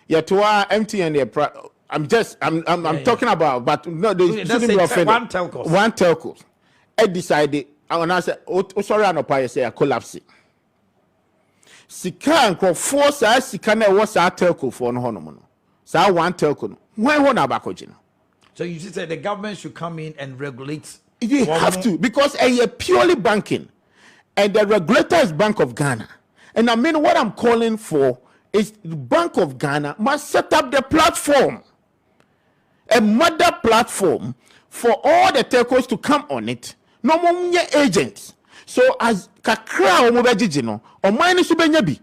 Yeah, to our MTN. I'm talking about, but no, they shouldn't be offended. One telco. One telco. I decided. And I said, oh, sorry, I no pay. Say I collapse. Sika and force us. Sika na was our telco for no hono. So one telco. Why one abakojino? So you said the government should come in and regulate. You have to, because a purely banking, and the regulator is Bank of Ghana. And I mean, what I'm calling for is the Bank of Ghana must set up the platform, a mother platform for all the telcos to come on it. No more agents. So as kakra omobejino, or minus ubenyabi,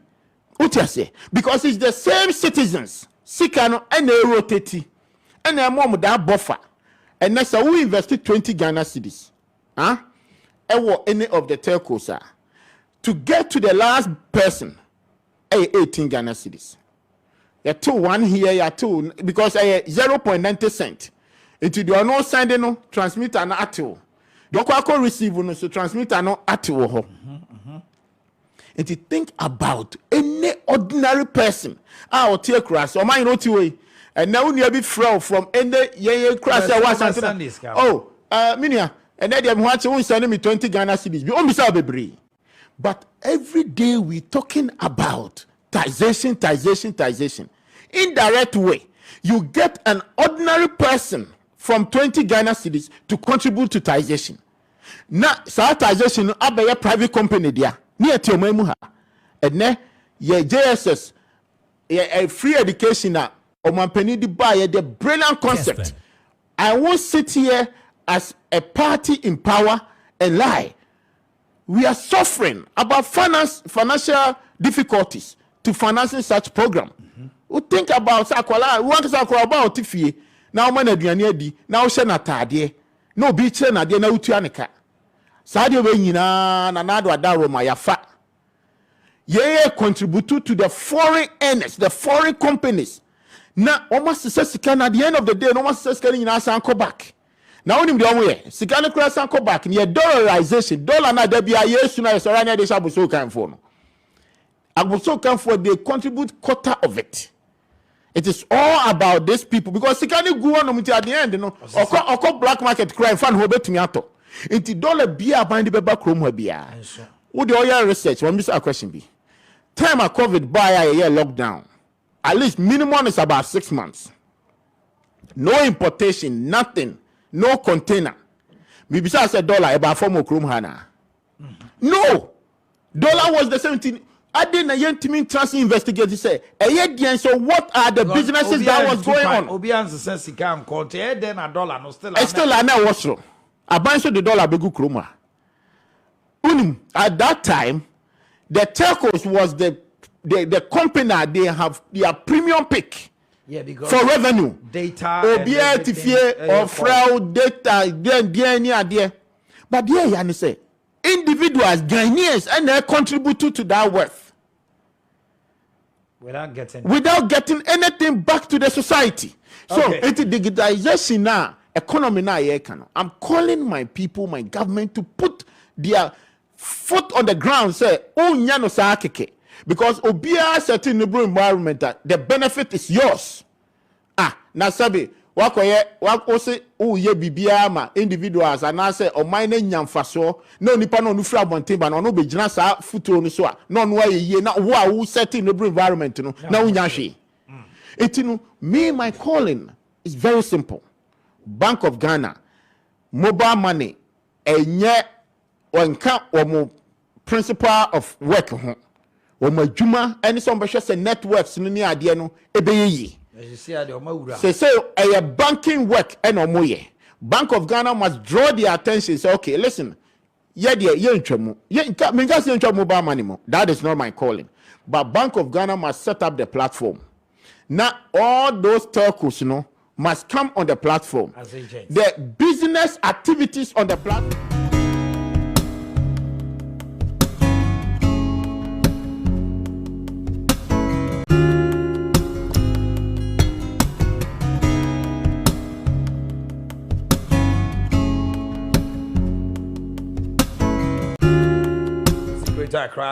utiase, because it's the same citizens, Sikano and Eroteti, and a mom that buffer. And next, we invested 20 Ghana cedis. Any of the telcos to get to the last person, 18 Ghana cedis. You two one here, you two because 0.90 cent. Into the no sending no transmitter no atiwo. Doko receive no so transmitter no atiwo. And you think about any ordinary person. Or take cross or mine not way. And now you be from any cross was. Oh, Minia, and then I'm watching sending me 20 Ghana cedis. Be on be. But every day we talking about taxation. Indirect way, you get an ordinary person from 20 Ghana cedis to contribute to taxation. Now, taxation abaya private company there. Near to your and ne ye JSS a free education na Omanhene di buy the brilliant concept. Kessben. I won't sit here as a party in power and lie. We are suffering about financial difficulties to financing such program. We think about Sakwala, we want to talk about Tiffy. Now man aduane adi, now shena tade. No bi che na de na utuaneka. Sadio be nyina na nado adaro ma yafa. Ye contribute to the foreign earners, the foreign companies. Na almost say sika na at the end of the day, no almost say sika nyina san come back. Now only the way sika no kura san come back. Near dollarization, dollar na de bia yesu na so ranya de shabuso kan for no. Abuso kan for they contribute quarter of it. It is all about these people because sika ni go on at the end no. Oko black market crime fan ho betumi ato. Inti dollar bia ban de beba krom ho bia. Wo the oil research, one miss a question be. Time of COVID by a year lockdown. At least minimum is about 6 months. No importation, nothing, no container. Maybe I said dollar about $4 krom hana. No, dollar was the 17. I didn't yet trust investigate. Say, so what are the businesses that was going on? Obian's says he can't compare. Then a dollar no still. Still, I know what's wrong. I buy so the dollar begu kroma. At that time, the telcos was the company they have their premium pick. Yeah, because for revenue, data, or fraud data, there. But there, you say individuals, Ghanaians, and they contribute to that wealth without getting anything back to the society. So it's digitization now, economy now. I'm calling my people, my government to put their foot on the ground. Say, oh, nyano saakeke. Because obia certain environment, the benefit is yours. Na sabi wako se ye bibia ma individuals and I say Omanhene nyamfaso no nipa no nufra bontemba no be gina sa futuo no so a no no ye na wo certain environment no na unya hwe. Etinu me my calling is very simple. Bank of Ghana mobile money enye onka omo principle of work ho. Oma juma any some say networks no ni ade no ebeye say a banking work and omoye. Bank of Ghana must draw their attention. Say, okay, listen, that is not my calling. But Bank of Ghana must set up the platform. Now all those telcos, must come on the platform. The business activities on the platform.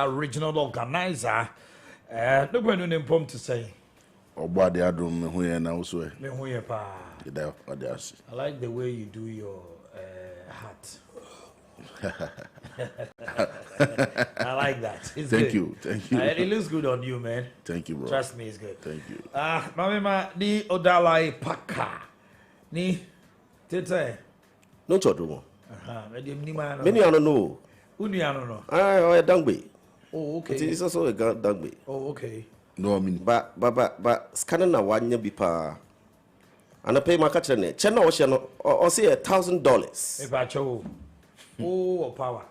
Regional organizer, no one in inform to say. Oh, body, I don't know who now. So, I like the way you do your hat. I like that. It's thank good. you. It looks good on you, man. Thank you, bro. Trust me, it's good. Thank you. Mama, ni odalai paka. Ni tete. No chodro. Many I don't know. No. I dangbe. Oh, okay. It is also a dangbe. Oh, okay. No, I mean, but scanning na wanya bipa. And I pay my catcher ne. Chena ocean or say $1,000. If I chose. Oh, power.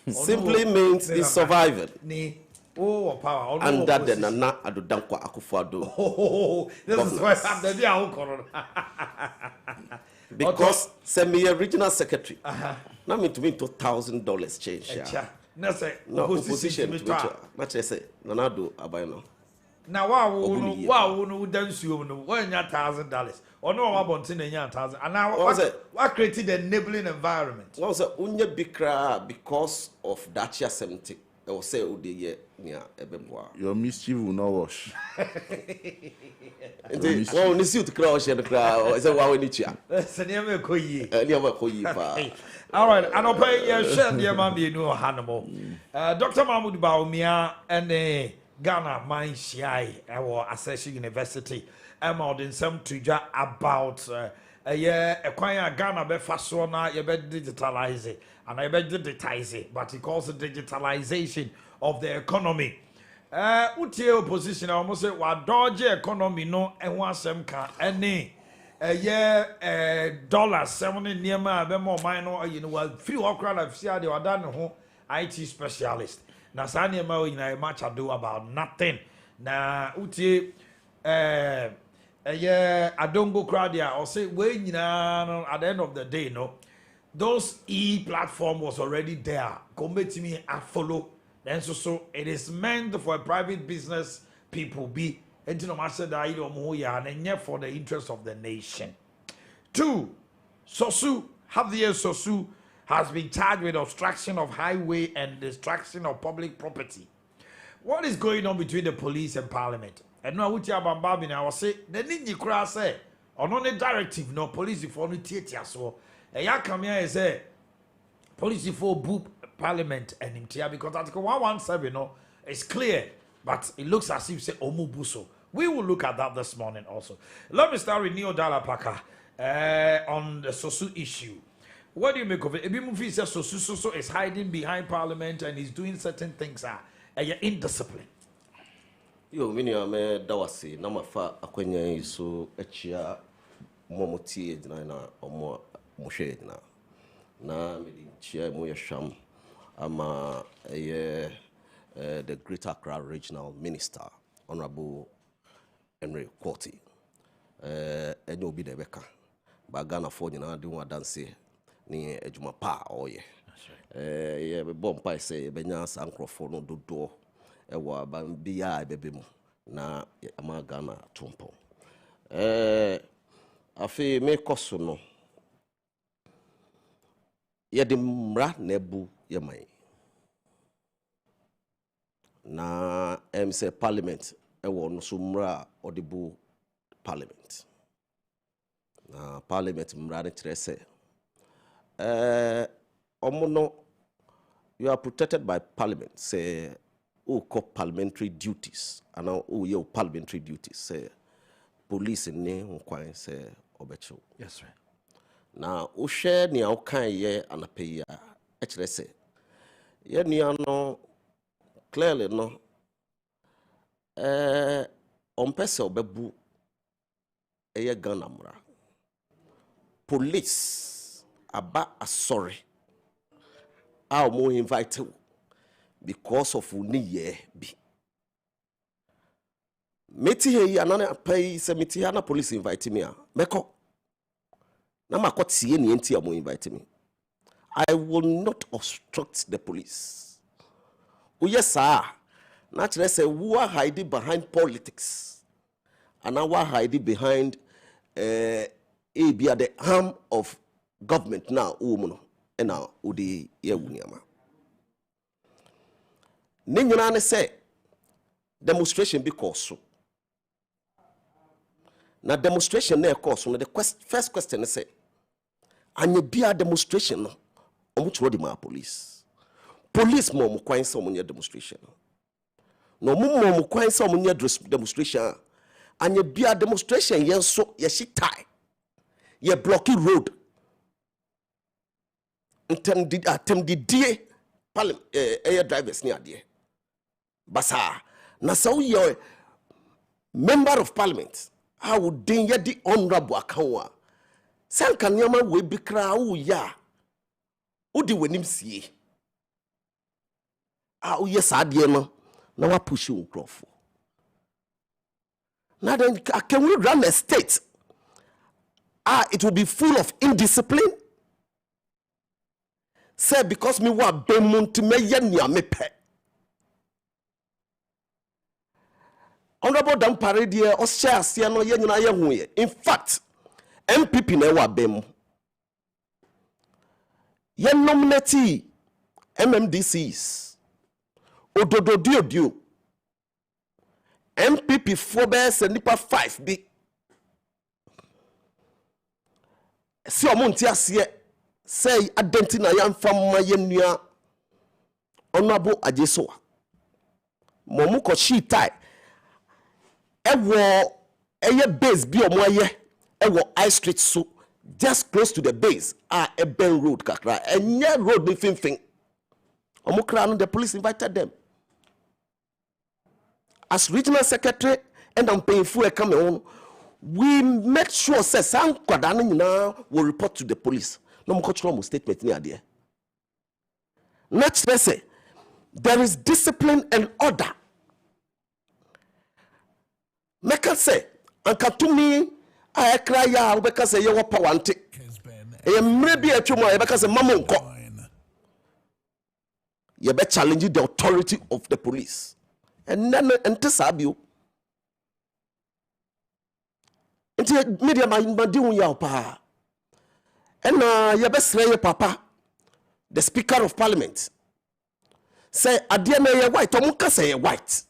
Simply means it's surviving. Ni. Oh, power. And that the nana adu dankwa akufado. Oh, this is why I'm the because semi regional secretary. Now me to me $2,000 change. No opposition to which much I say nana do abayno. Now wow dance you no $1,000 or no about $1,000 and now what created the enabling environment. What was unya bikra because of that year 70 or say ude near ebemwa. Your mischief will not wash. Well, ni suit crash and crash is a wow in each year. Never koyi. All right, and I'll pay your share, dear mammy, no Hannibal. Dr. Mahmoud Baumia and Ghana Mine Shai, our Accession University, I'm in some tuja about a year acquire Ghana be fasona, you bet digitalize it, and I bet digitize it, but he calls it digitalization of the economy. Utie opposition almost say what dodge economy no and one some can any. Dollars 70 near my more minor, free or crowd of see they were done home IT specialist. Now, Sanya Mo in a much ado about nothing. Now, Uti, I don't go crowd here or say, when at the end of the day, no, those platform was already there. Come to me, I follow. Then so it is meant for a private business people be. And for the interest of the nation. 2. Sosu, Javier Sosu, has been charged with obstruction of highway and destruction of public property. What is going on between the police and parliament? And now what you have about I was say the ninja crash say on the directive no police for no theater so ya come here say police for boop parliament and him because article 117 no is clear. But it looks as if say Omubuso. We will look at that this morning also. Let me start with Neo Dalapaka on the Sosu issue. What do you make of it? Ebimufi says Sosu is hiding behind Parliament and he's doing certain things you're indiscipline. Yo, mini ame dawasi na mafa akwenye iso echia momoti edina na omo moshe edina na midi chia mo yesham ama the Greater Accra Regional Minister, Honorable Henry Quarty. And you'll be the Becca. But Ghana for you now, doing a dance near Ejuma Pa, oh yeah. Yeah, but Bompai say, Benyas and Crawford no do door. Ewa Bambia, baby. Na Ama Ghana Tumpo. I feel me cosono. Yadim nebu yamai. Na say parliament no sumra audible parliament na parliament mra ne trese omono you are protected by parliament say who call parliamentary duties and who your parliamentary duties say police ne nkwan say obecho yes sir na o share ni o kan ye anape ya e kire say ye ni ano clearly no on pese obebu eye Ghana mra. Police aba asori. A mo invite you because of uni ye bi. Meti he anana pay se meti na police invite me a. Meko. Na makọ tie ni enti amo invite me. I will not obstruct the police. Oh yes sir. Naturally say who are hiding behind politics. And now are hiding behind the arm of government now umuno. And now udi ye wunyama. Ninyana ne say demonstration because so. Na demonstration na course no the first question is say anye bia demonstration no omuchuro di ma police mo mo kwan say omunye demonstration no mo kwan say omunye demonstration anye bia demonstration yen so ye shitai ye blocky road atem di die parliament air drivers ni ade basa na so ye member of parliament how would den ye di honorable akawa sanka nyama we bikra wo ya udi wenim sie wo ye saade no na wa push you crofo now then can we run a state it will be full of indiscipline say because me wa bemuntu me ye nia me pe honorable dan parade ye o share asia no ye nyina ye hu ye in fact MPP na wa bem ye nominate MMDCs odododio MPP for be se nipa 5 bi si omonti ase say adenti na ya mfa ma ye nua onabo ajeso momu ko shitai ewo eye base bi omo aye ewo high street so just close to the base Eben road kakra enye road ni finfin omukra no the police invited them as regional secretary and I'm paying for a come we make sure say san kwada no nyina will report to the police no mukotro mo statement ni ade next say there is discipline and order make us say ankatumi I cry ya because say you power ante e mrebi atwemo e because mamo nko you be challenge the authority of the police and then ente sabio ente media madi hu ya pa and you be sray papa the speaker of parliament say ade na ye white omuka say ye white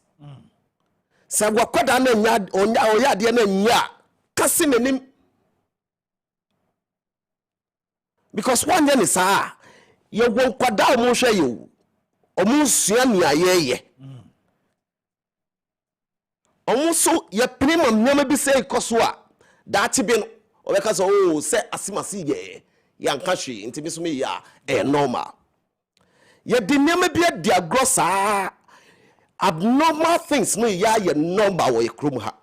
say wakoda na nya oya ade na nya kasi nenim because one year is ye won kwada o mo hwe ye o mo sua ni ayeye o mo so ye prima nyama bi say ikoso a that bi no o be ka so o say asimasi ye ya nka hwe ntimi so me ya normal ye di nyama bi adi agrosa abnormal things no ya ye normal wo ye krom ha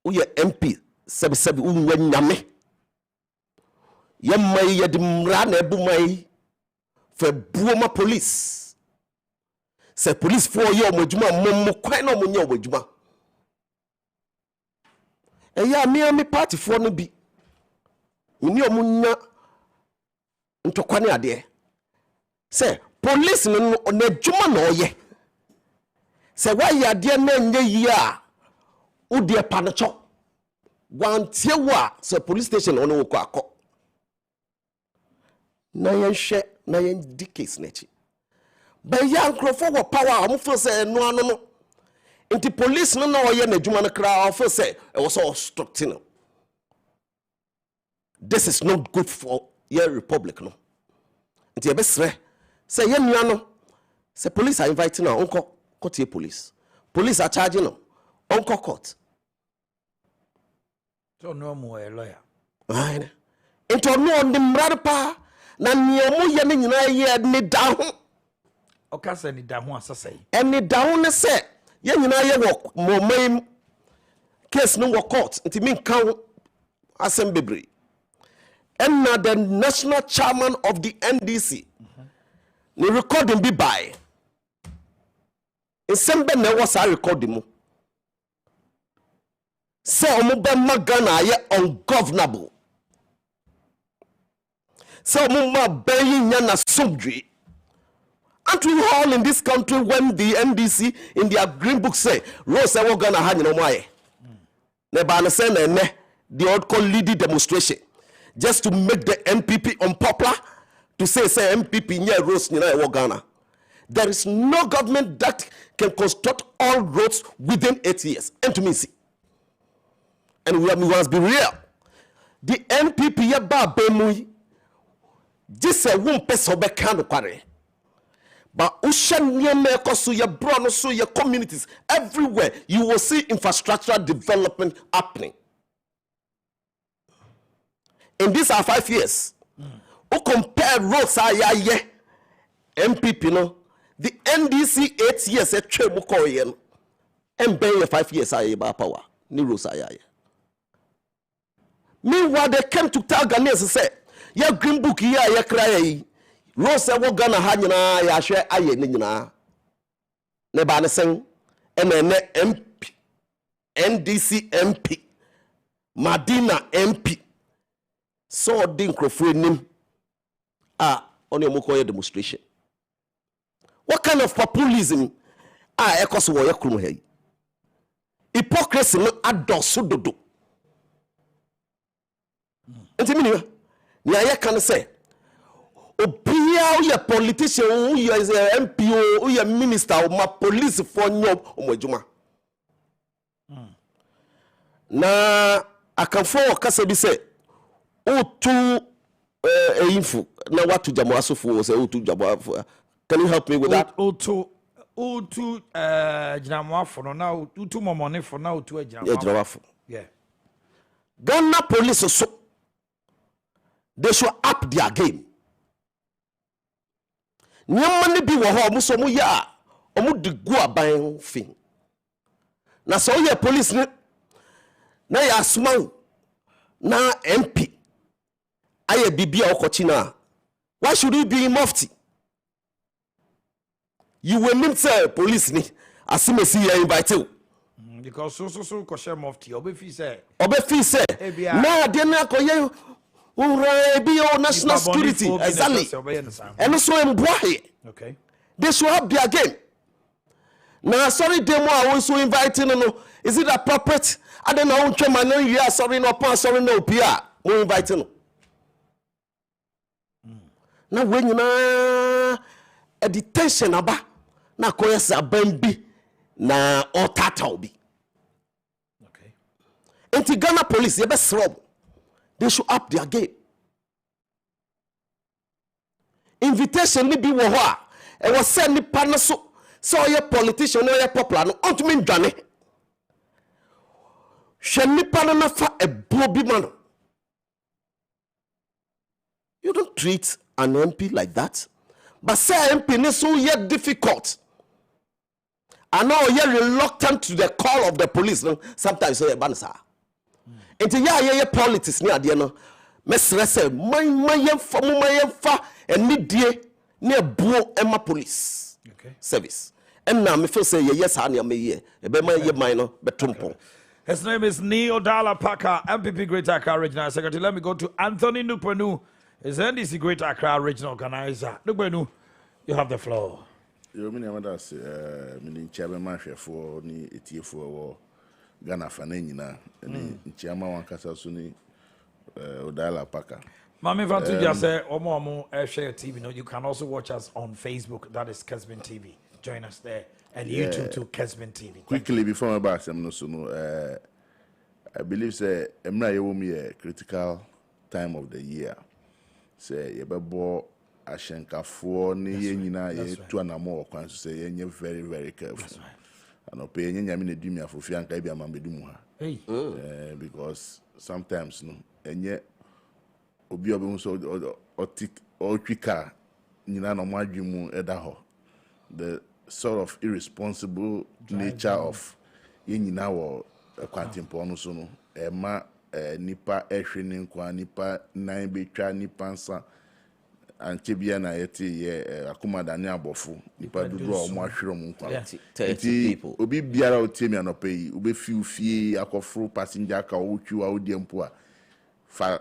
uye MP sebi unwe nyame ye mai ye dimra na ebu mai fe buoma police se police for ye omodjuma mommo kwan na omonye omodjuma eya mi party for no bi ni omunya ntokwane ade se police no na adjuma na oye se wa ye ade na nye yi a udie panacho wantie wa se police station ono wo akọ na yen hwe na yen dicase nechi ba ya nkrofo wo power am fo se no ano no nti police no na oye na adwuma no kra of se e was all obstructing. This is not good for your republic no nti e be sre se ye nua no se police are inviting na onko kotie police are charging no onko court. So no more a lawyer. Right. Into no on the mrapa na niomu ye ni nyina ye ni down. okasa ni da ho asasai eni da ho ne se ye nyina ye wo momam case no wo court nti min kan asem bebre and now the national chairman of the NDC ni recording bi by Sembe na was a recording mu say omo be magana ye ungovernable say omo ma be nya na somdwe. Aren't we all in this country when the NDC in their green book say Rose I gonna ha nyina mo aye ne ba na say na ne the old call leading demonstration just to make the MPP unpopular to say MPP near Rose nyina e Ghana. There is no government that can construct all roads within 8 years. And to me, see. And we must be real. The NPP yaba bemui. This a won person be can kware. But ushan nyeme koso ye bro no so ye communities everywhere you will see infrastructural development happening. In these are 5 years. Who compare roads ye MPP no the NDC 8 years a trade mukoyen and be 5 years aye ba power ni roads aye. Meanwhile they came to tell Ghanaians say ya green book here ya cry roads e wo Ghana ha nyina ya hwe aye ni nyina ne ba ne sen ene MP NDC MP Madina MP so din crofo nim on your mukoye demonstration. What kind of populism ekos wo ye krum hey? Hypocrisy no adoso dodo. Enti mi ni aye kan say obia wo ye politician wo ye MPO wo ye minister wo ma police for nyob omojuma. Na akanfo kasa bi say o tu info na watu jamu asofo say o tu jamu. Can you help me with that? Utu jinamwafo no na utu momone for na utu jinamwafo. Yeah. Ghana police so they should up their game. Nyamani bi wo ho omo so mo ya omo de gu aban fin. Na so ye police ni na ya asman na MP aye bibia okochi na. Why should he be mufti? You will not say police ni asimesi ya invite you because so koshe mufti obefi say na de na koye unra bi o national security exactly and so emboy okay they should have their game na sorry demo I also inviting no is it appropriate I don't know chema no you are sorry no pan sorry no pia mo inviting no na when you na a detention aba na koyesa bambi na otata obi. Okay. Enti Ghana police ye be srob. They should up their game. Invitation ni bi wo ho a e wo se ni pa no so ye politician no ye popular no ontumi ndwane. Hwe ni pa no na fa ebuo bi ma no. You don't treat an MP like that. But say MP ni so yet difficult. I know you're reluctant to the call of the police. No? Sometimes say bansa. Enti ya politics ni ade no. Mesre say mayemfa eni die ne buo ema police. Okay. Service. And now me feel say yes ha na me ye. E be ma ye man no betumpo. His name is Neo Dala Parker, MPP Greater Accra Regional Secretary. Let me go to Anthony Nupenu. Is NDC Greater Accra Regional Organizer. Nupenu, you have the floor. You mean that's meaning chairman marshal for ni ETF for Ghana Fanenina and chairman one casa suni Odala Paka. Mami Fatu just say Omo share TV. No, you can also watch us on Facebook. That is Kessben TV. Join us there and YouTube too, Kessben TV. Quickly before my back, I believe say Emra Yomi a critical time of the year. Say Yebabo Ashenkafoɔ ne yɛnyina yɛtu anamo kwan so say yenye very very careful. And ope yenye nyame na dumi afofi anka bi amambedu mu ha. Because sometimes no enye obi obi so otwika nyina no madwemu eda ho. the sort of irresponsible nature of yenyina wo kwantimpo no so no ema nipa ehwe ne nkwa nipa nan betwa nipa nsa anche bia na yete ye akomadane abofo nipa dudu o mo ahwere mo nkwa 30 people obi biara otemi anopai obi fie akofro passenger ka otwi wa odiempo a fa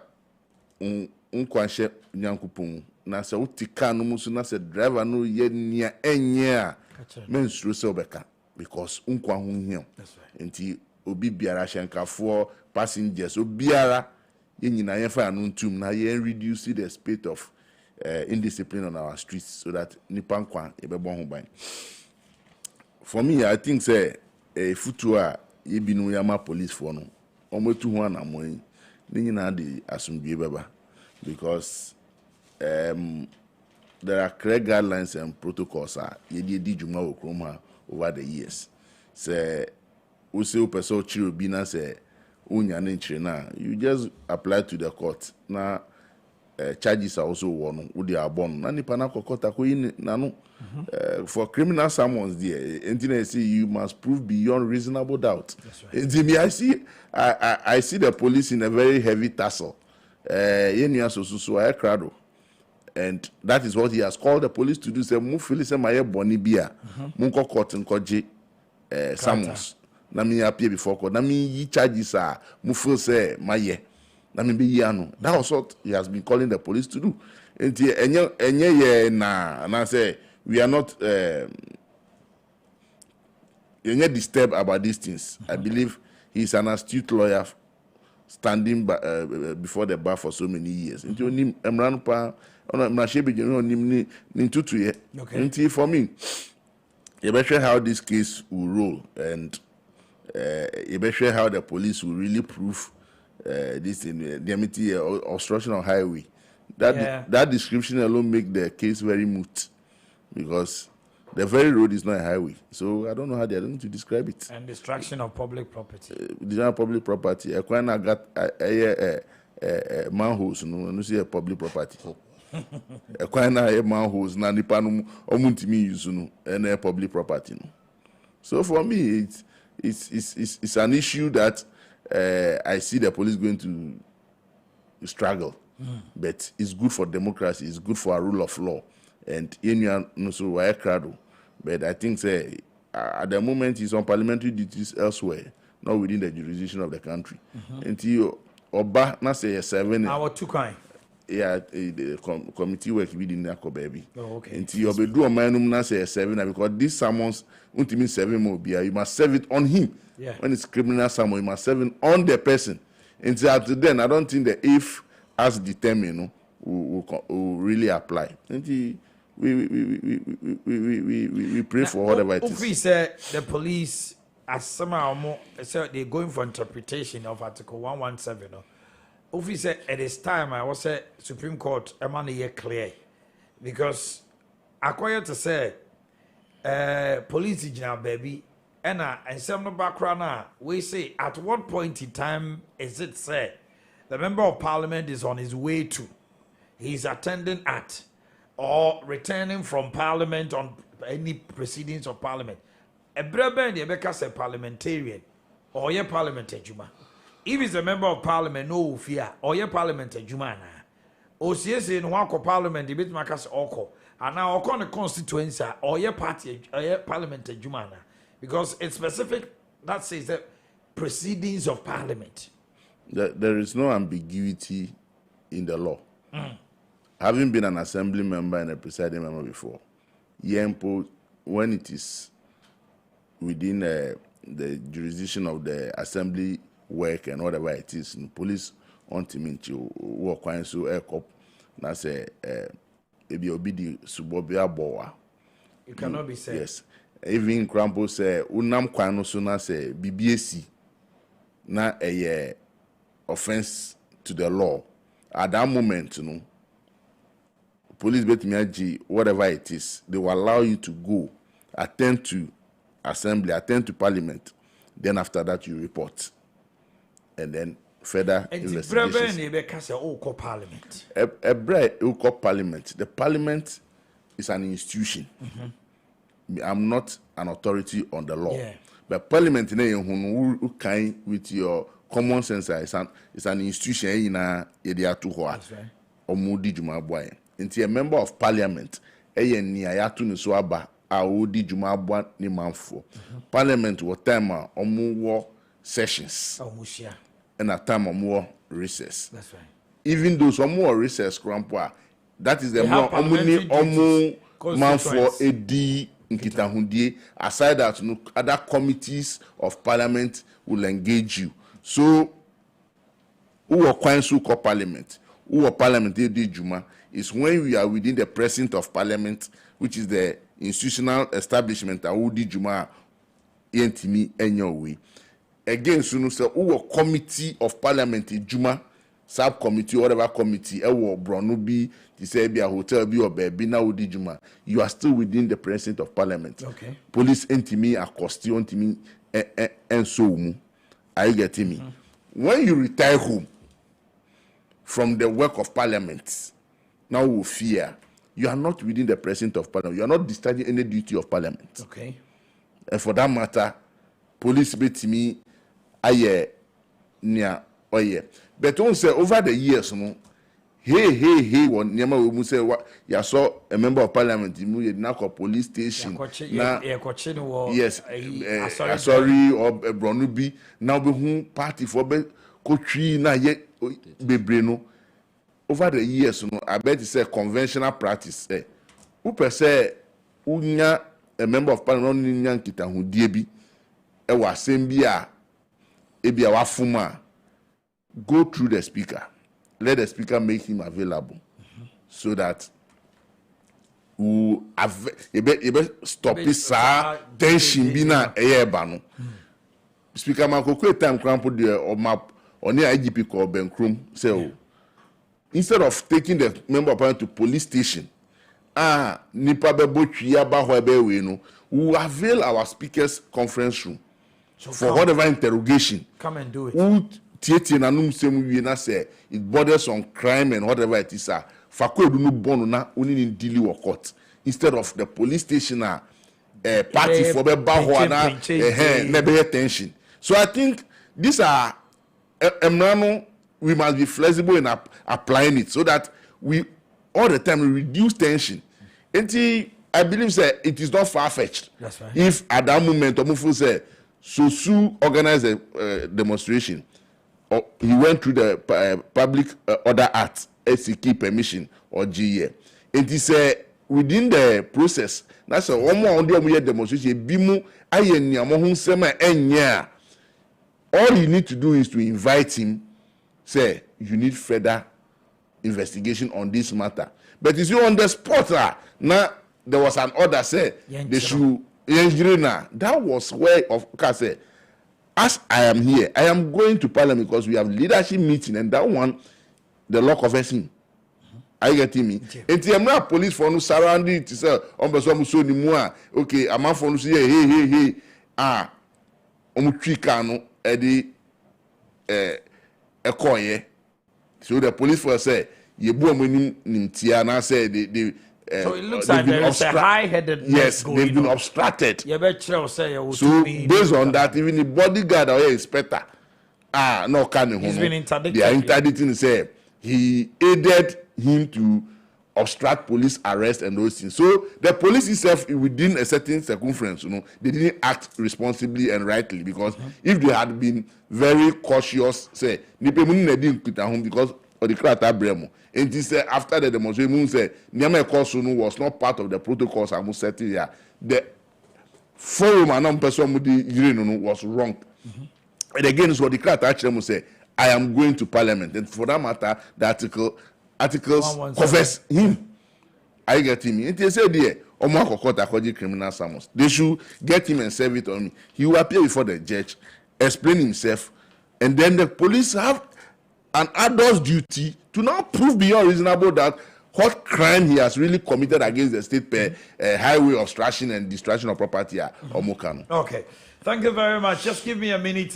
nkwanhye nyankopon na se utika no muso na se driver no ye nia enye a mensuro se obeka because nkwa ho hia enti obi biara hyenkafo passengers obiara ye nyina ye fa no ntum na ye reduce the spate of indiscipline on our streets so that nipa nkwa ebebo ho ban. For me, I think say futu a ye binu yama police for no omotu ho anamoyi ni nyina de asumdue beba because there are clear guidelines and protocols ye di juma okroma over the years. Say we say person chiro bi na say unya na nchire na you just apply to the court na charges are also won with the abon na nipa na kokota ko yin na no for criminal summons there engineer say you must prove beyond reasonable doubt. Right. I see the police in a very heavy tussle yenua so I crowd and that is what he has called the police to do. Say mu feel say my boni bia mu ko court nkoje summons na me appear before court na me yi charges mu feel say my na me be yano. That was what he has been calling the police to do. Enye na say we are not disturbed about these things. I believe he's an astute lawyer standing before the bar for so many years. Into nim emran pa ona mrashebe jeno nim ni tutu ye. Into for me, you better how this case will roll and you better how the police will really prove this in the obstruction of highway. That description alone make the case very moot because the very road is not a highway. So I don't know how they are going to describe it. And destruction of public property. Public property. I got manholes, no see a public property. A manholes na nipa no omuntimi use no and public property. No. So for me, it's an issue that I see the police going to struggle. But it's good for democracy, it's good for a rule of law. And no so why crowd. But I think say at the moment he's on parliamentary duties elsewhere, not within the jurisdiction of the country. Until Oba na say 7 our two kind. Yeah, the committee work within Nako baby. Oh, okay. Until you be do a manum na say 7 because this summons until 7 more be you must serve it on him. Yeah. When it's criminal summons, you must serve it on the person. Until then, I don't think the if as determined will really apply. Until we pray for whatever it is. If we say the police as somehow they're going for interpretation of Article 117. If we say at this time I was say Supreme Court a clear because according to say police now baby and some no background we say at what point in time is it say the member of parliament is on his way to he's attending at or returning from parliament on any proceedings of parliament. A brother the because a parliamentarian or your parliament juma. If he's a member of parliament, no fear or your parliament juma na. O CS in one parliament debate makas oko and now oko the constituency or your party or your parliament juma na because it's specific that says that proceedings of parliament. There is no ambiguity in the law. Having been an assembly member and a presiding member before, Yempo, when it is within the jurisdiction of the assembly work and whatever it is, police want to work on so aircop. Na say ebi obi di subobia boa. It cannot be said. Yes. Even Crampo say unam kwan no so na say BBAC na a offense to the law. At that moment, you know, police betimiaji whatever it is, they will allow you to go attend to assembly, attend to parliament. Then after that you report, and then further investigations. Parliament. Parliament. The parliament is an institution. I'm not an authority on the law. Yeah. But Parliament who kind with your common sense it's an institution in a yediatu hoa. That's right. Omudi Juma boy. Into a member of Parliament, ni ayatu ni swaba audi Juma boy ni manfo. Parliament was time war sessions. And a time of more recess. That's right. Even though some more recess crampwa, that is the more man for a D in Kitahundie. Aside that, no other committees of Parliament will engage you. So, who are council called Parliament? Who are Parliament Juma is when we are within the precinct of Parliament, which is the institutional establishment that who did Juma entimi anyway. Again, so no say who are committee of Parliament Juma subcommittee or whatever committee or Bronubi, to say be a hotel be or baby now who did Juma. You are still within the precinct of Parliament. Okay. Police entimi accosti entimi and so are you getting me? When you retire home from the work of Parliament, now we fear you are not within the precinct of Parliament. You are not discharging any duty of Parliament. Okay. And for that matter, police bet me aye near oye. But on say over the years, no, hey, one near we say what you saw a member of Parliament you now call police station. Yes, sorry or Bronubi now be whom party for be coachy na ye bebreno. Over the years, no, I bet it's a conventional practice. Who per se unya a member of Parliament nyan kita hu diebi e wa sembia ebia wa fuma go through the speaker. Let the speaker make him available so that we have stop this tension bina eba no. Speaker Makoko time crampo the or map on the IGP call Benkrum say instead of taking the member of Parliament to police station, nipa bebo twiya ba ho ebe we no, we avail our speakers conference room for whatever interrogation. Come and do it. Tietie na num sem wie na say it borders on crime and whatever it is. Fako edu no bono na oni ni deal wo court instead of the police station party for be ba ho na na be tension. So I think these are emrano we must be flexible in applying it so that we all the time we reduce tension. And I believe that it is not far-fetched. That's right. If at that moment Omufu said Sosu organized a demonstration, or he went through the Public Order Act, SCK permission or GE. And he said within the process, that's a one more on the demonstration. Bimu ayenya mohun sema enya. All you need to do is to invite him. Say you need further investigation on this matter. But you see on the spot now there was an order say they should that was where of course say as I am here, I am going to Parliament because we have leadership meeting and that one the law covers him. Are you getting me? And the police for no surrounding to say on person so ni moi okay I'm for no say hey omutwika edi ekoye. So the police force say ye bu amonim nimtia na say they so it looks like there is a high-headedness. Yes, they've been obstructed. So based on that, even the bodyguard or inspector, no can he's been interdicted. They are interdicting. Say he aided him to obstruct police arrest and those things. So the police itself, within a certain circumference, they didn't act responsibly and rightly because if they had been very cautious, say because of the crata bremo. And he said after the demonstration, say Niamey Kosunu was not part of the protocols I must set here. The forum and person was wrong. And again, so the crata actually say, I am going to Parliament, and for that matter, the articles covers him. I get him. And they said, "Dear, criminal summons. They should get him and serve it on me. He will appear before the judge, explain himself, and then the police have an adult's duty to now prove beyond reasonable doubt what crime he has really committed against the state highway obstruction and destruction of property or Mokano." Okay, thank you very much. Just give me a minute.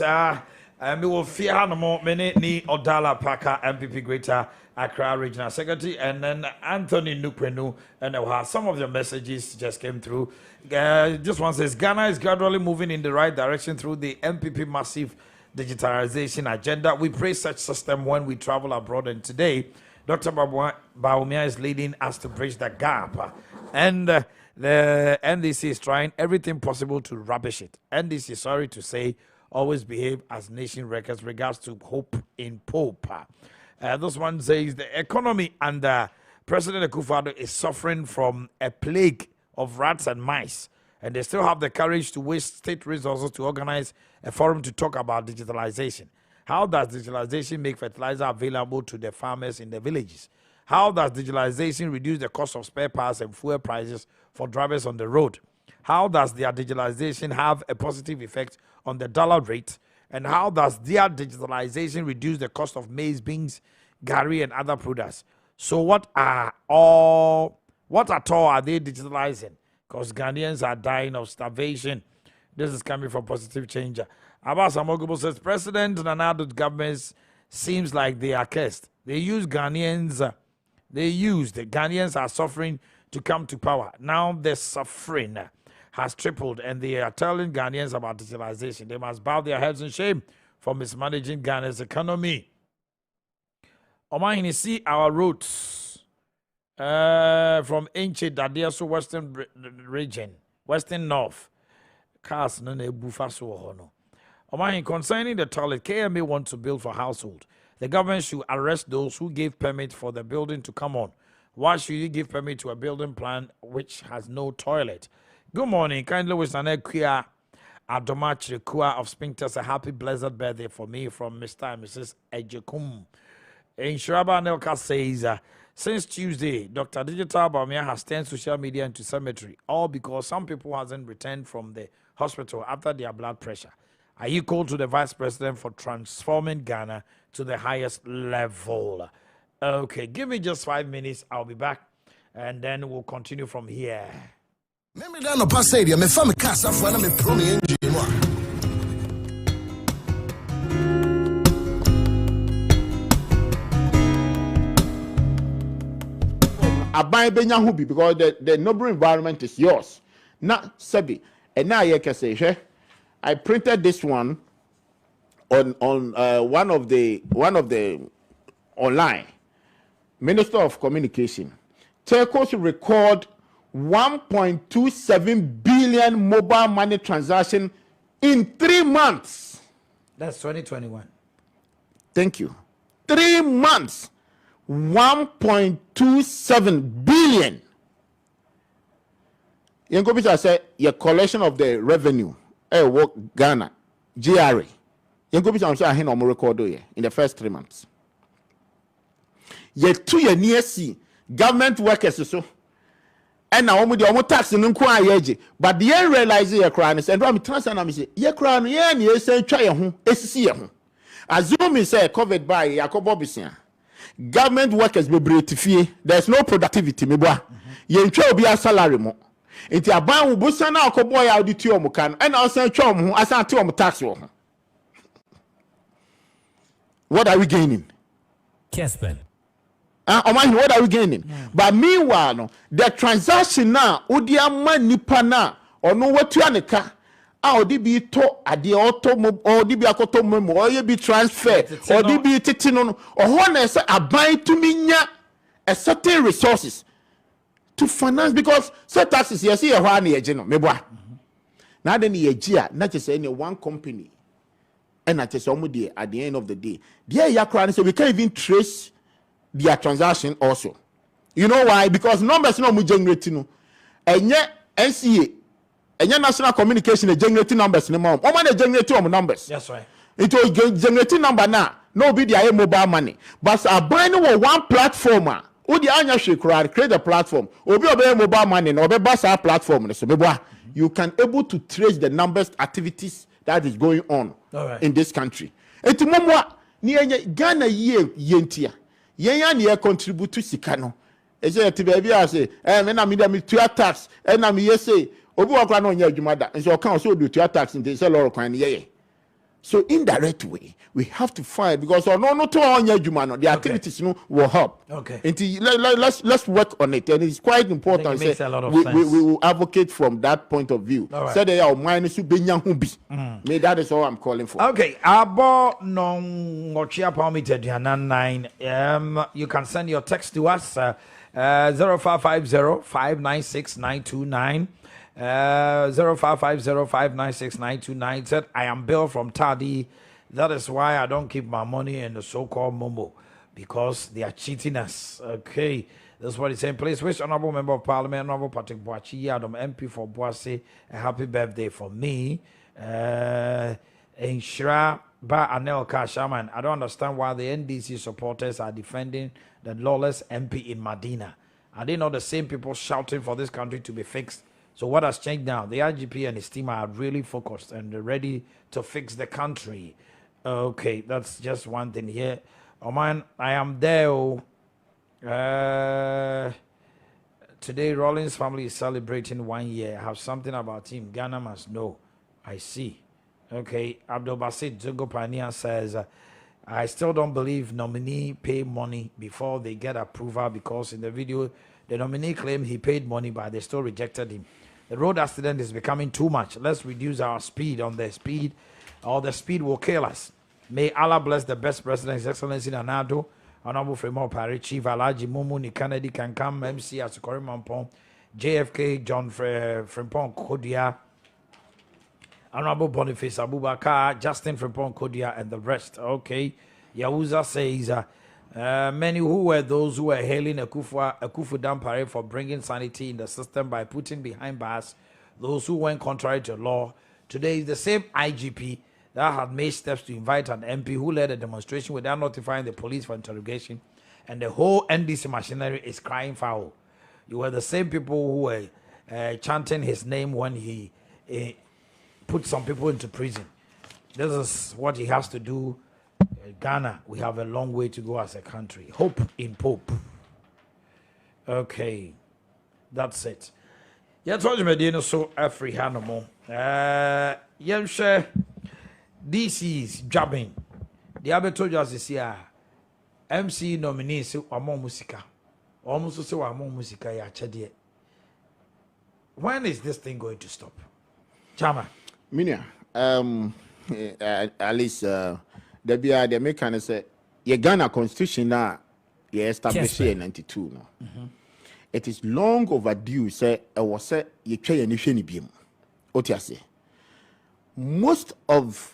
We will fear Hanamo, Mene Ni Odala Paka, MPP Greater Accra Regional Secretary, and then Anthony Nukwenu. And some of your messages just came through. This one says Ghana is gradually moving in the right direction through the MPP massive digitalization agenda. We praise such system when we travel abroad, and today Dr. Bawumia is leading us to bridge the gap. And the NDC is trying everything possible to rubbish it. NDC, sorry to say, always behave as nation records regards to hope in Pope. This one says the economy under President Akufo-Addo is suffering from a plague of rats and mice, and they still have the courage to waste state resources to organize a forum to talk about digitalization. How does digitalization make fertilizer available to the farmers in the villages? How does digitalization reduce the cost of spare parts and fuel prices for drivers on the road? How does their digitalization have a positive effect on the dollar rate? And how does their digitalization reduce the cost of maize, beans, gari, and other products? So what at all are they digitalizing? Because Ghanaians are dying of starvation. This is coming from Positive Change. Abbas Amogubo says, President Nanado's government seems like they are cursed. The Ghanaians are suffering to come to power. Now the suffering has tripled, and they are telling Ghanaians about digitalization. They must bow their heads in shame for mismanaging Ghana's economy. Omanhene, see our routes from ancient Dadiaso Western region, Western North. Cars no ne bufa so hono. Omanhene, concerning the toilet, KMA wants to build for household. The government should arrest those who gave permit for the building to come on. Why should you give permit to a building plan which has no toilet? Good morning. Kindly wish an Equia Adomach Kua of Spinkters a happy blessed birthday for me from Mr. and Mrs. Ejekum. Insuraba Nelka says, since Tuesday, Dr. Digital Bawumia has turned social media into cemetery, all because some people hasn't returned from the hospital after their blood pressure. Are you called to the Vice President for transforming Ghana to the highest level? Okay, give me just 5 minutes. I'll be back, and then we'll continue from here. Abai benya hubi because the noble environment is yours. Not Sebi. And now you can say, I printed this one on one of the online. Minister of Communication. Telco should record 1.27 billion mobile money transaction in 3 months. That's 2021. Thank you. 3 months. 1.27 billion. Yankobisa said your collection of the revenue. Work Ghana, GRA. Yankobisa I'm saying no more record in the first 3 months. Yet 2 years near see government workers so. And now we do tax in Nkwa but the end realize your crown is and I'm transfer na me say your crown ye na say twa ye ho esisi ye ho. Assume say covered by Yakobo Bisia. Government workers be bretifie. There's no productivity me boa. Ye ntwa obi a salary mo. Enti aban wo bosa na akobo ya audit o mo kan. And also twa mo ho asan te o mo tax wo ho. What are we gaining? Kessben. Omanhene, what are we gaining? But meanwhile, no, the transaction now, Udia man nipa na, or no what you aneka, or be to adi auto or be akoto memo, or you be transfer, or be titino, or honest a buy to minya a certain resources to finance because set taxes you see a one year general, meboa. Now then ye jia, not just any one company, and not just somebody at the end of the day. Dear Yakran, so we can't even trace their transaction also. You know why? Because numbers no mu generating no. Enye NCA, enye national communication e generating numbers no more. Omo na generating numbers. That's right. It was generating number now. No be their mobile money. But a brand new one platform. Who the anya create a platform. Obi obe mobile money no be basa platform so you can able to trace the numbers activities that is going on in this country. Eti momwa ni enye Ghana yentia. Yen ya contribute to sikano. Ese ti baby say, me na me tax, na me say, obi wakwa no nya adwuma da. Nso kan so do tax in the say loro kwan ye. So indirect way, we have to find because the activities will help. Okay. Let's work on it, and it's quite important. It makes a lot of we sense. We will advocate from that point of view. All right. So that our mind is May that is all I'm calling for. Okay, abo non ngochia palmite dianan 9. You can send your text to us 0550-596-929. 0550-596-929. Said I am Bill from Tadi. That is why I don't keep my money in the so-called Momo, because they are cheating us. Okay, that's what he's saying. Please wish Honorable Member of Parliament, Honorable Patrick Boakye, Adam MP for Boise, a happy birthday for me. Inshra Ba Anel Kashaman. I don't understand why the NDC supporters are defending the lawless MP in Medina. Are they not the same people shouting for this country to be fixed? So what has changed now? The IGP and his team are really focused and they're ready to fix the country. Okay, that's just one thing here. Oh man, I am there. Today, Rollins family is celebrating 1 year. I have something about him. Ghana must know. I see. Okay, Abdul Basit Zogo Pania says, I still don't believe nominee pay money before they get approval, because in the video, the nominee claimed he paid money, but they still rejected him. The road accident is becoming too much. Let's reduce our speed on the speed, or the speed will kill us. May Allah bless the best president, His Excellency Nanado, Honorable Fremont Pari, Chief Alaji Mumu Ni Kennedy Kankam, MC Asukori Mampong, JFK, John Frimpong Kodia, Honorable Boniface Abubakar, Justin Frimpong Kodia, and the rest. Okay. Yahuza says, many who were those who were hailing Akufu Dampare for bringing sanity in the system by putting behind bars those who went contrary to law. Today is the same IGP that had made steps to invite an MP who led a demonstration without notifying the police for interrogation, and the whole NDC machinery is crying foul. You were the same people who were chanting his name when he put some people into prison. This is what he has to do. Ghana, we have a long way to go as a country. Hope in Pope. Okay, that's it. Yeah, told you, Medina, so every animal. Share DC is jabbing. The other told you as this year, MC nominees among musica. Almost so among musica, ya chadie. When is this thing going to stop? Chama. Minia, at least, the American say, your Ghana constitution now, you established in 92 now. It is long overdue, say, I was say, you try and you shouldn't be. What you say? Most of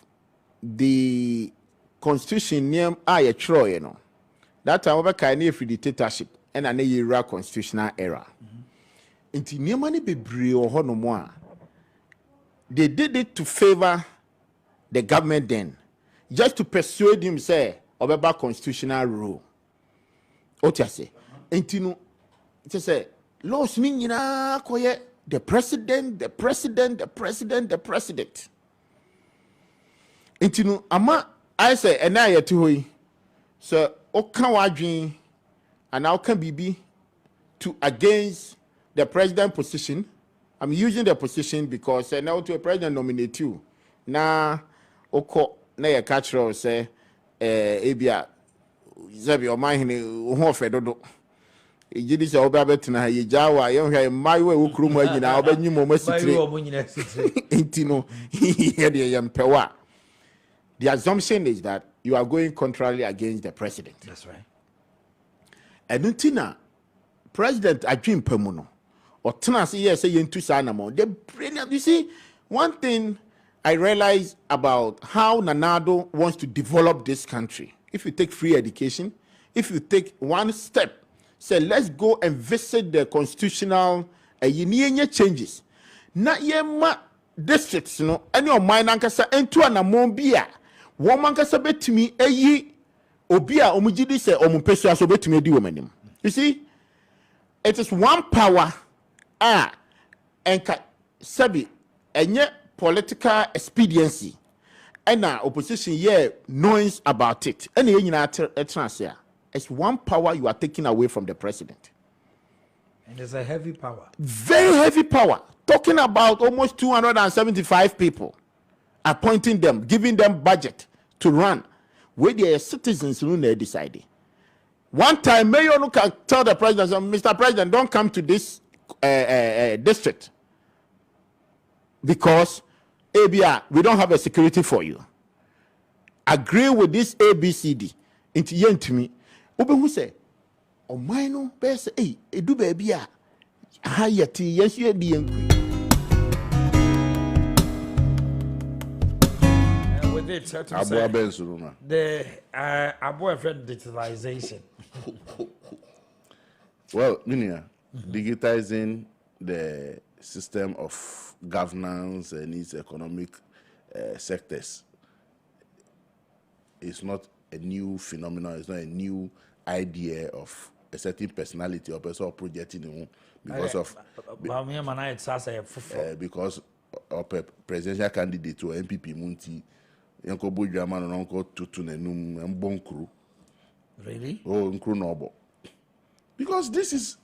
the constitution name I try, you know. That time over kind of dictatorship and an era constitutional era. Inti niamani be brio hono moa. They did it to favor the government then, just to persuade him say about constitutional rule. What you say? Inti no, it say laws ni na koye the president. Inti no ama I say ena ye to hoyi. So oka wadwin and now can be to against the president position. I'm using the position because now to a president nominate you. Na oko na ye catch roll say ebia zabi Omanhene ho fedodo. Ejidi se oba betina ye jawa ye hwe mai we wokru mu agina obanyi mo masitire. Intino here the yampewa. The assumption is that you are going contrary against the president. That's right. And untina president adwin pamuno. Or tenants yes say into sanamo. The brilliant. You see, one thing I realize about how Nanado wants to develop this country. If you take free education, if you take one step, say let's go and visit the constitutional changes. Na yema districts, you know, any of mine ankasa into an amombia. Woman kasa betimi obia omujidi se omumpesu aso betimi di womanim. You see, it is one power. And sabi enye political expediency and opposition knows about it. And it's one power you are taking away from the president. And it's a heavy power. Very heavy power. Talking about almost 275 people. appointing them, giving them budget to run. Where the citizens who they decided. One time, Mayor can tell the president, Mr. President, don't come to this district because ABR, we don't have a security for you. Agree with this ABCD. Into yen to me. Ube who say, oh, my no, best, hey, do baby, higher tea, yes, you with it, the boyfriend digitalization. Well, Minia, digitizing the system of governance and its economic sectors is not a new phenomenon. It's not a new idea of a certain personality or person projecting because of a presidential candidate or MPP Munti. Really? Oh, Nkru. Because this is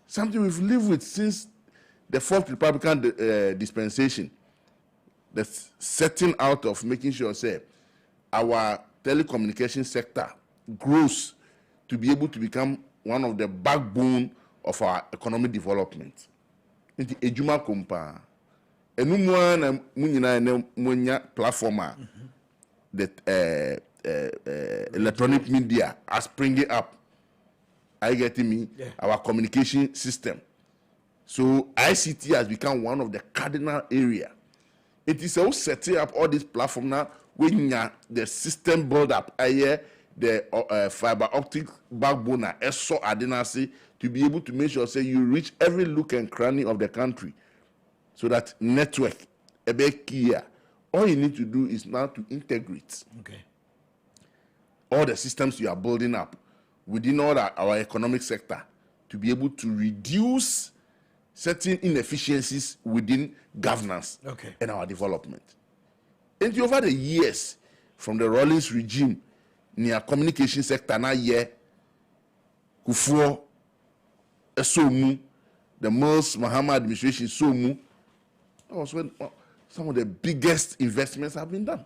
something we've lived with since the fourth Republican dispensation. The setting out of making sure, say, our telecommunication sector grows to be able to become one of the backbone of our economic development. In the Ejuma Kompa, and munya platform that electronic media are springing up. Are you getting me? Yeah. Our communication system. So ICT has become one of the cardinal area. It is also setting up all these platforms now when the system build up, the fiber optic backbone, so adenasi to be able to make sure say you reach every nook and cranny of the country, so that network a bit key. All you need to do is now to integrate all the systems you are building up within all our economic sector to be able to reduce certain inefficiencies within governance and our development. And over the years, from the Rawlings regime, near communication sector na ye Kufuor Esomu, the most Mahama administration Somu, that was when some of the biggest investments have been done.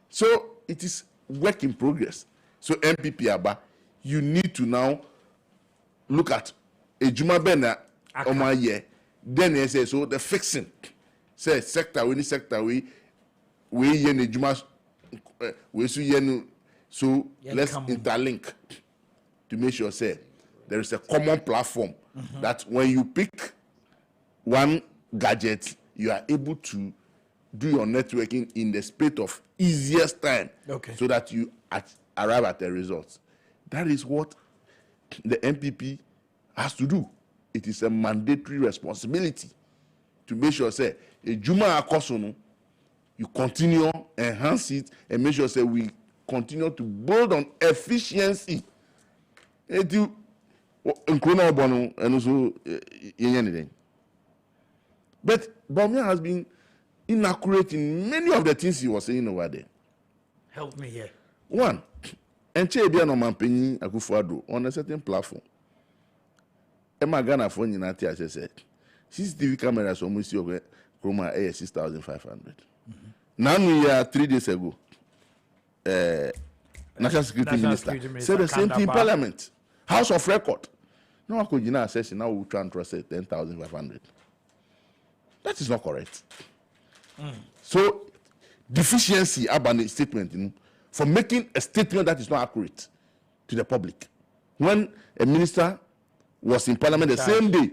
So it is work in progress. So MPP Aba, you need to now look at Ejuma Bena Omanhene. Then they say so the fixing. Say sector we yen Ejuma we su yen, so let's interlink to make sure say there is a common platform that when you pick one gadget, you are able to do your networking in the space of easiest time, so that you arrive at the results. That is what the MPP has to do. It is a mandatory responsibility to make sure say a Juma Akosono, you continue, enhance it, and make sure say we continue to build on efficiency. And you and also but Bawumia has been inaccurate in many of the things he was saying over there. Help me here. One, Enche Ebiano Mampeni Akufo-Addo on a certain platform. Emma Ghana for United, as I said, CCTV cameras almost over Chroma A 6,500. Now we are 3 days ago. National Security Minister said the same thing in Parliament. House of Record. No one could deny session. Now we try and trust 10,500. That is not correct. So, deficiency about the statement, for making a statement that is not accurate to the public. When a minister was in Parliament the same day,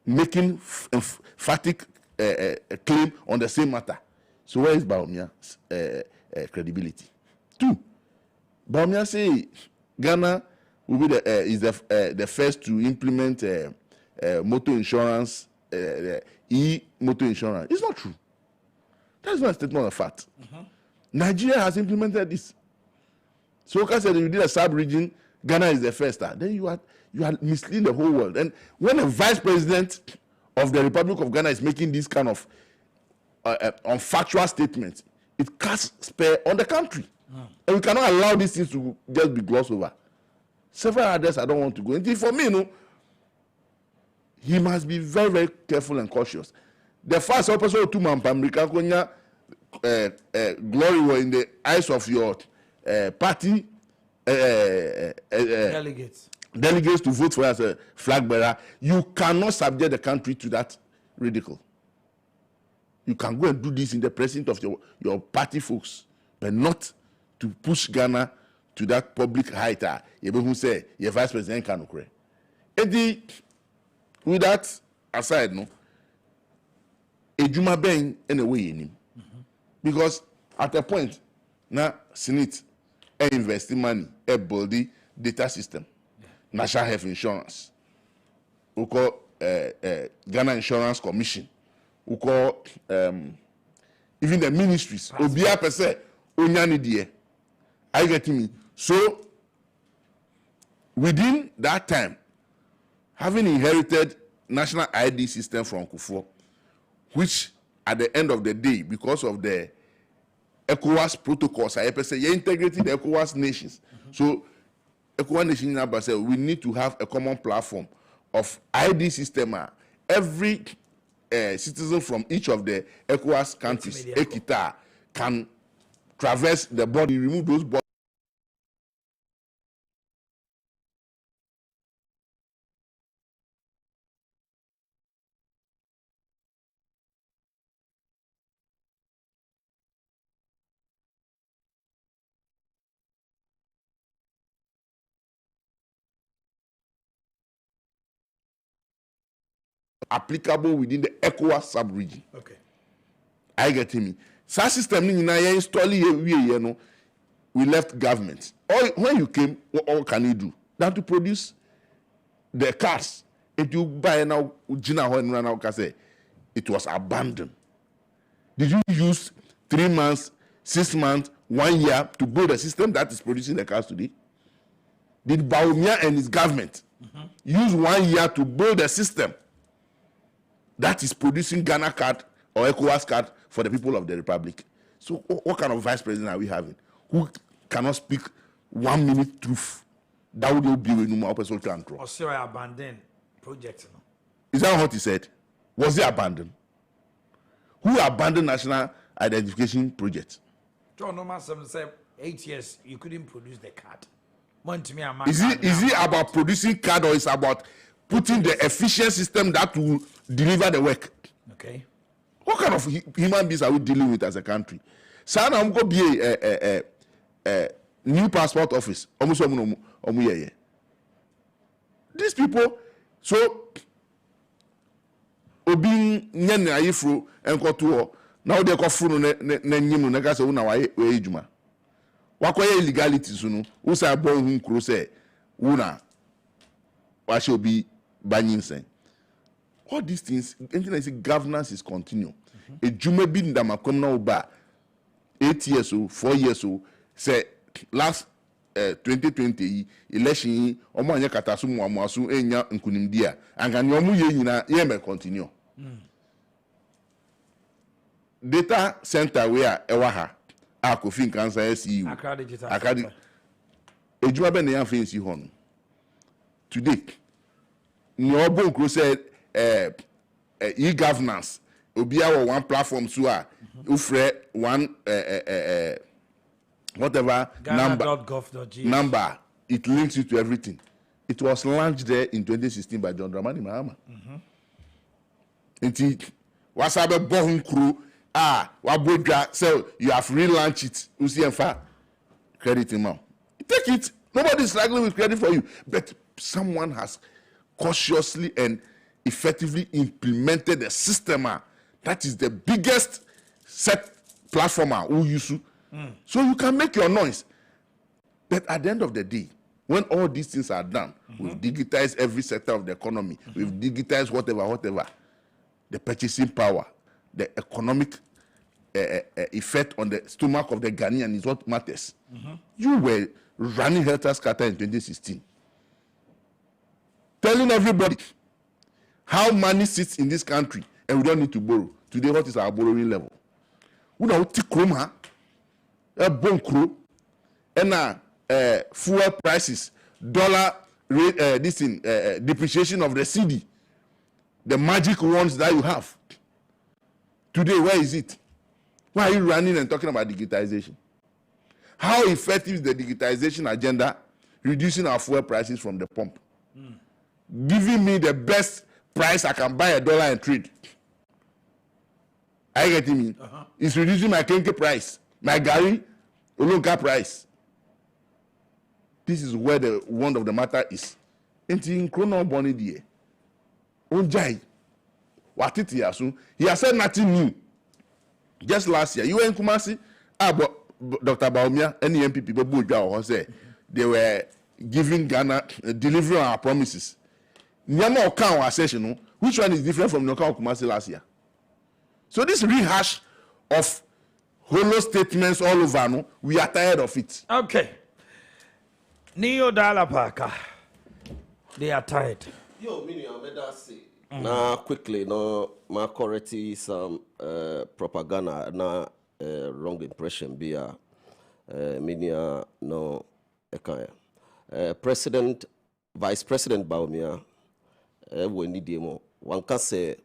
making emphatic claim on the same matter. So where is Bawumia's credibility? Two, Bawumia say Ghana will be the first to implement motor insurance, e-motor insurance. It's not true. That is not a statement of fact. Nigeria has implemented this. So I said you did a sub-region, Ghana is the first. Then you are misleading the whole world. And when a vice president of the Republic of Ghana is making this kind of unfactual statements, it casts spare on the country. And we cannot allow these things to just be glossed over. Several others I don't want to go into. For me, he must be very, very careful and cautious. The first person to Mampamrika Konya glory were in the eyes of your party delegates to vote for as a flag bearer, you cannot subject the country to that ridicule. You can go and do this in the presence of your party folks, but not to push Ghana to that public height. You who say your vice president can occur. And with that aside, no, Ejuma Ben anyway in him. Because at a point, now Senate investing money, build the data system, National Health Insurance, we call Ghana Insurance Commission, we call even the ministries. Obia per se, onyani die. Are you getting me? So within that time, having inherited national ID system from Kufuor, which at the end of the day, because of the ECOWAS protocols, I say you integrated the ECOWAS nations. So ECOWAS nation number say we need to have a common platform of ID system. Every citizen from each of the ECOWAS countries, Ekita, can traverse the border, remove those borders. Applicable within the ECOWAS sub-region. Okay. I get me. Such system we left government. Or when you came, what can you do? Than to produce the cars. If you buy now, it was abandoned. Did you use 3 months, 6 months, 1 year to build a system that is producing the cars today? Did Baumia and his government use 1 year to build a system that is producing Ghana card or ECOWAS card for the people of the Republic? So what kind of vice president are we having who cannot speak 1 minute truth? That would be with no person to control. Or so I abandoned project. No? Is that what he said? Was he abandoned? Who abandoned national identification project? John Norman said 8 years you couldn't produce the card. Is it about producing card, or is about putting the efficient system that will deliver the work? Okay. What kind of human beings are we dealing with as a country? Sana I'm going to be a new passport office. These people, so obi nyane ayefro enkoto now they go funu na nyimu na ka se una wa ejuma wakoye illegality sunu usa bo hu nkro se una wa she obi banyinsen. All these things, anything I say governance is continual. Ejuma bi ndamakom na oba 8 years old, 4 years old, say last 2020 election omo anya katasu muamuasu enya nkunimdia anga ni omu ye nyina ye me continue. Data center where ewa ha akofin cancer SEU Accra digital ejuma be na yan fancy hon today ni obo nkro say e-governance obi awo one platform so a ufre one whatever number, it links you to everything. It was launched there in 2016 by John Dramani Mahama. And what's up a crew? So you have relaunched it. You see credit him out. Take it. Nobody is struggling with credit for you. But someone has cautiously and effectively implemented a system that is the biggest set platform who use to. So you can make your noise. But at the end of the day, when all these things are done, we've digitized every sector of the economy, we've digitized whatever, the purchasing power, the economic effect on the stomach of the Ghanaian is what matters. You were running Helter Skelter in 2016, telling everybody how money sits in this country and we don't need to borrow. Today, what is our borrowing level? We don't take Chroma. A bon crew and fuel prices, dollar rate, this thing, depreciation of the CD, the magic ones that you have today. Where is it? Why are you running and talking about digitization? How effective is the digitization agenda reducing our fuel prices from the pump? Giving me the best price I can buy $1 and trade. Are you getting me? It's reducing my clinker price, my gari, local price. This is where the word of the matter is. In Chrono Bonnie dear. Onjai. What it is, he has said nothing new. Just last year, you were in Kumasi, Dr. Baumia and the MPP Babuja say they were giving Ghana delivering our promises. Nyama Okan session, which one is different from Noka Kumasi last year? So this rehash of hollow statements all over, no, we are tired of it. Okay. Neo Dalapaka. They are tired. Yo, mini say. Now quickly, no, my correct some propaganda, na wrong impression be media no President, Vice President Baumia, we need demo. One can say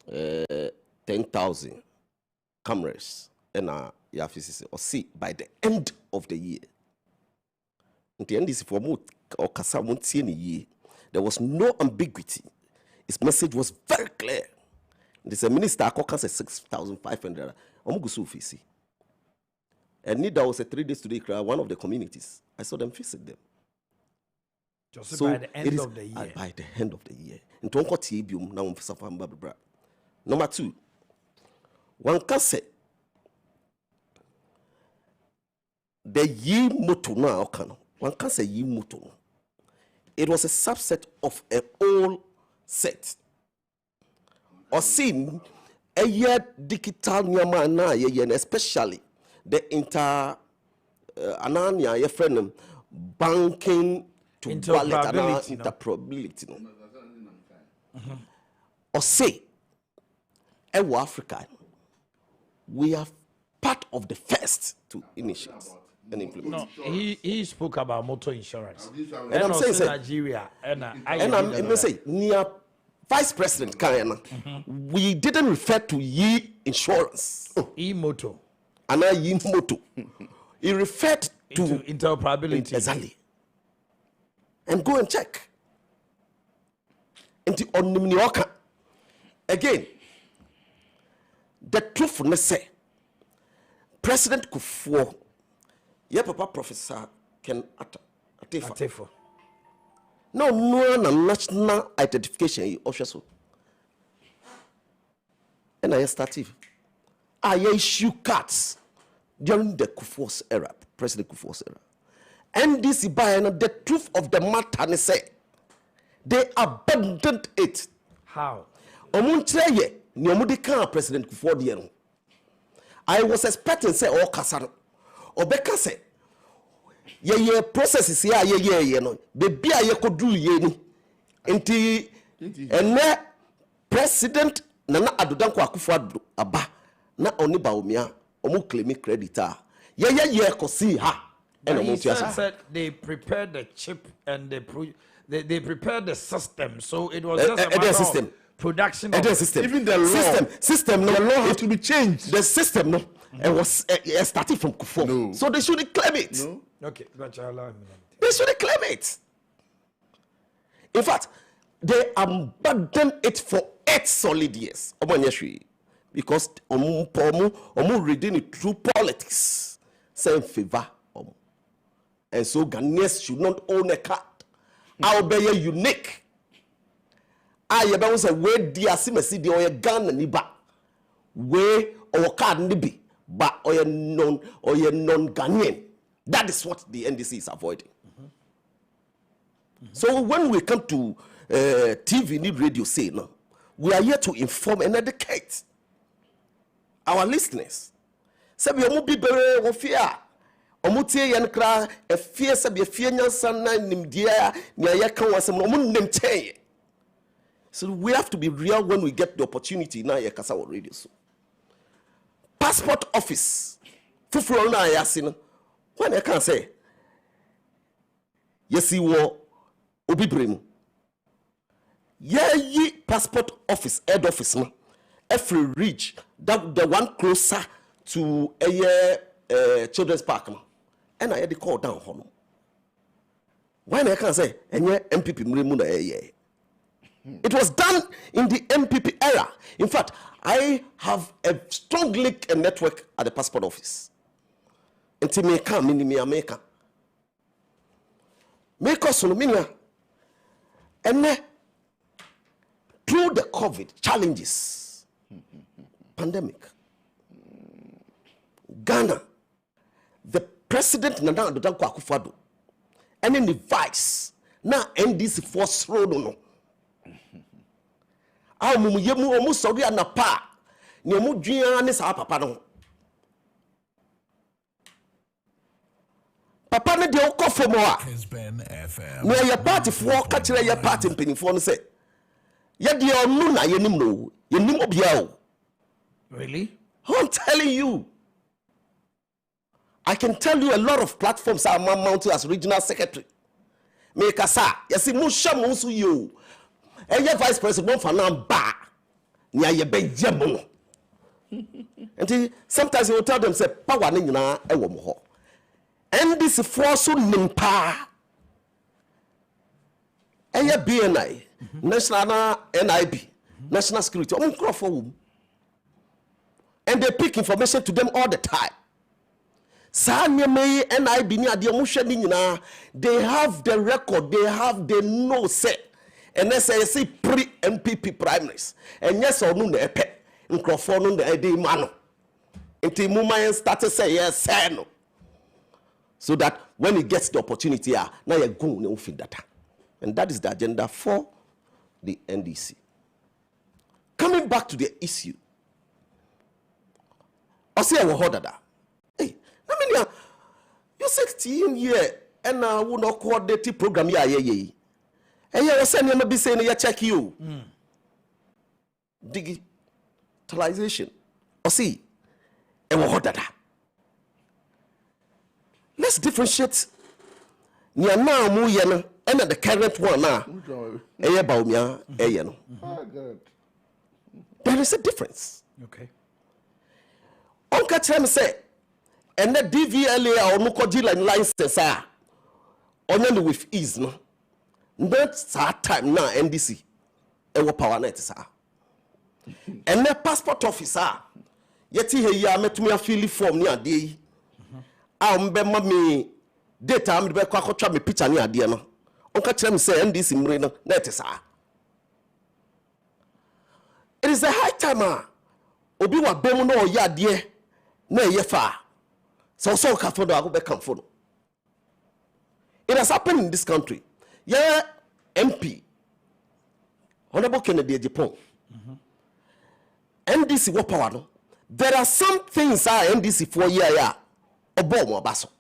10,000 cameras and yafisi or see by the end of the year. At the end is for more or Kasamunti, there was no ambiguity. His message was very clear. This minister Akoka said 6,500. And Nida was a 3 days today crowd, one of the communities. I saw them visit them. Just so by the end of the year. By the end of the year. Number 2, one can say the ye moto now one can say ye moto. It was a subset of a whole set. Or seen a year digital nyama na ye especially the ananya ye friend banking to wallet interoperability. Or say Africa, we are part of the first to initiate and implement. No, he spoke about motor insurance. And I'm saying Nigeria and I'm saying near Vice President Kayana, we didn't refer to ye insurance. E-moto. And ye moto. He referred to interoperability. Exactly. And go and check. And the again, the truthfulness say, President Kufuor, your papa Professor Ken Atefo. No national identification also. And I started. I issue cards during the Kufuor's era, President Kufuor's era. And this is by the truth of the matter say they abandoned it. How? President Kufuor. I was expecting say all Kasano. Obeka say ye processes here ye no baby ye could do ye ni enti ene President Nana Adudanko Akufo aba na oni Baumia omu claim creditor ye ko see ha. He said they prepared the chip and they prepared the system, so it was just a matter system. Of production of system. Even the law system no, the law has to be changed. The system no, it was started from Kufuor, no. So they should claim it. No. Okay, gotcha. They should claim it. In fact, they abandoned it for 8 solid years. Because omu reading it through politics, same favor. And so Ghanaians should not own a card. I'll be unique. I was a way dear Simesi or a gun niba. Way or card nibi, but or non Ghanaian. That is what the NDC is avoiding. So when we come to TV and radio say no, we are here to inform and educate our listeners. Say we are be better fear. Omutie yan kra e fie se be fie nyansa na nimdia nya ye kan wasem no mun nem ten. So we have to be real when we get the opportunity na ye kasa on radio so. Passport office fufuro na ya si no when I can say yes wo obi bremu ye passport office head office no every reach that the one closer to a children's park no and I had the call down hono why I can say MPP mrimu na it was done in the MPP era. In fact, I have a strong link and network at the passport office. Until me come in America. Make us minia. And through the COVID challenges, pandemic, Ghana, the president Nana Addo Akufo-Addo, and in the vice, now NDC force road no. Ah, yemu omu sorry anapa, ni omu dwia ne sa papa no. Papa ne de okofo mo a. Kessben FM. Na ye party fo ka kire ye party mpanyimfo no say. Ye de onu na ye nim no. Ye nim obia o. Really? I'm telling you. I can tell you a lot of platforms are mounted as regional secretary. Me kasa, ye si mu hwa mo so yo. Eye vice president for now ba nya ye be jemo and sometimes he will tell them say power ni nyina e wo mo ho and this force nimpa eye BNI national NIB national security and they pick information to them all the time sa nyeme NIB ni ade mo hwe ni nyina they have the record they know say and say pre-MPP primaries. And yes or no, na epe. Nkrofo no na ede mano. Until Mumayan started say yes, no. So that when he gets the opportunity, now you go and feed data. And that is the agenda for the NDC. Coming back to the issue. I say I will hold that. Hey, I mean, you're 16 years and I will not coordinate the program yeah. And you send you be saying you check you. Digitalization. Or see, and what that. Let's differentiate. Nya na mu ye no and the current one na. Eye ba omia eye no. There is a difference. Okay. Onka tell me say and the DVLA or no license only with ease no. That's that time now NDC ewo power net sir and the passport officer yeti he ya metumi afili form ni ade yi a mbe ma me data am be kwa kwatwa me picture ni ade no onka kire me say NDC mre no net sir it is a high time obi wa bem no oya ade na ye fa so ka for do ago come for no it has happened in this country. Yeah, MP, Honorable Kennedy Japan, NDC what power no? There are some things NDC for yeah, Obama baso.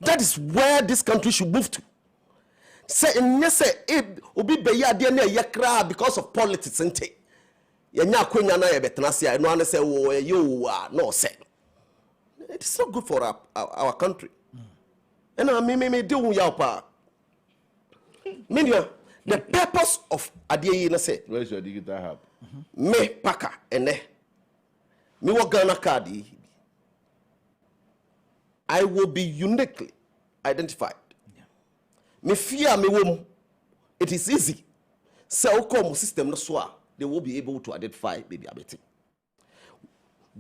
That is where this country should move to. Say obi be ya de na ye kra because of politics nte. Ya nya kwenya na ye betenasia no an say wo you no say. It is not good for our country. And I me do ya pa. Media, the purpose of Adiye say, where's your digital hub? Me paka ene. Me wa Ghana card. I will be uniquely identified. Yeah. Me fear me wom. It is easy. So come system no so they will be able to identify baby abeti.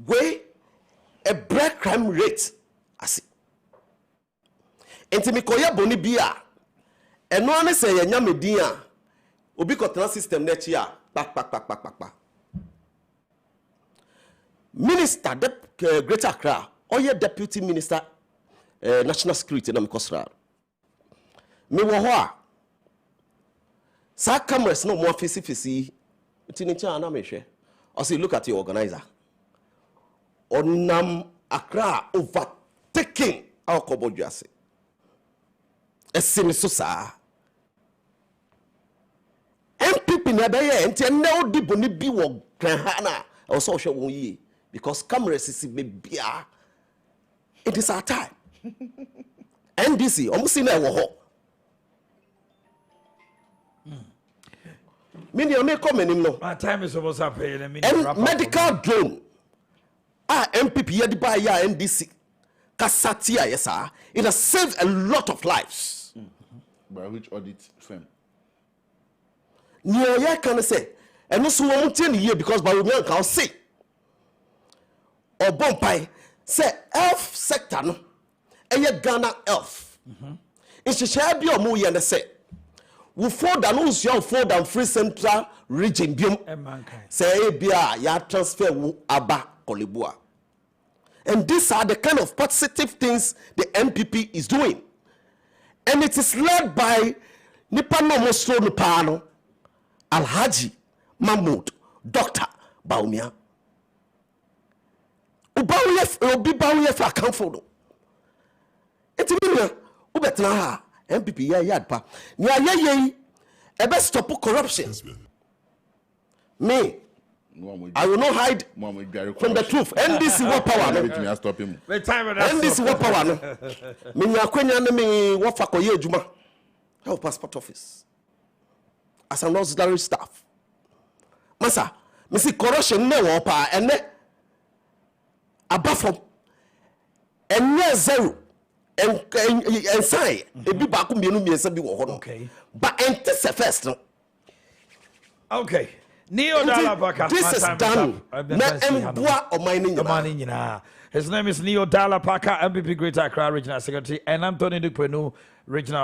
Where a break crime rate as enti me koya boni bia eno ane se ye nya medin a obi kotena system na chi a pak minister Greater Accra or your deputy minister national security na me kosra me wo ho a sa cameras no mo fisi enti ni cha na me hwe o say look at your organizer onam Accra overtaking our kobodwase esimi so sa MPP na be ye enti na odibo ni bi wo kan ha na o so hwe won yi because cameras is be bia it is our time NDC omusi na wo ho mini o me come nim no my time is almost up here and medical drone MPP yɛde ba ya NDC kasatia yesa it has saved a lot of lives. By which audit firm? Near ya can say and no so won't tell you because by women can say or bompai say elf sector no Ghana elf in share be or more and say we fall down no fall down free central region biom say bia ya transfer aba kolibua. And these are the kind of positive things the MPP is doing. And it is led by Nipano Mostro Nupano, Alhaji Mahmoud, Dr. Baumia. Obi Baumia for account for no. It's a Ubetna MPP yadpa. Nya ebe stop corruption. Me. I will not hide from the truth. NDC what power no. NDC what power no. Me nyakwenya na me what fakoye adwuma. Help passport office. As an auxiliary staff. Masa, me see corruption no wo pa ene abafom. Ene zero. En sai ebi ba ko mienu miensa bi wo ho no. But ente se first no. Okay. Neo Dalapaka. This is done. Omanhene Yaw. His name is Neo Dalapaka, MPP Greater Accra Regional Secretary, and Anthony Dupenu, Regional.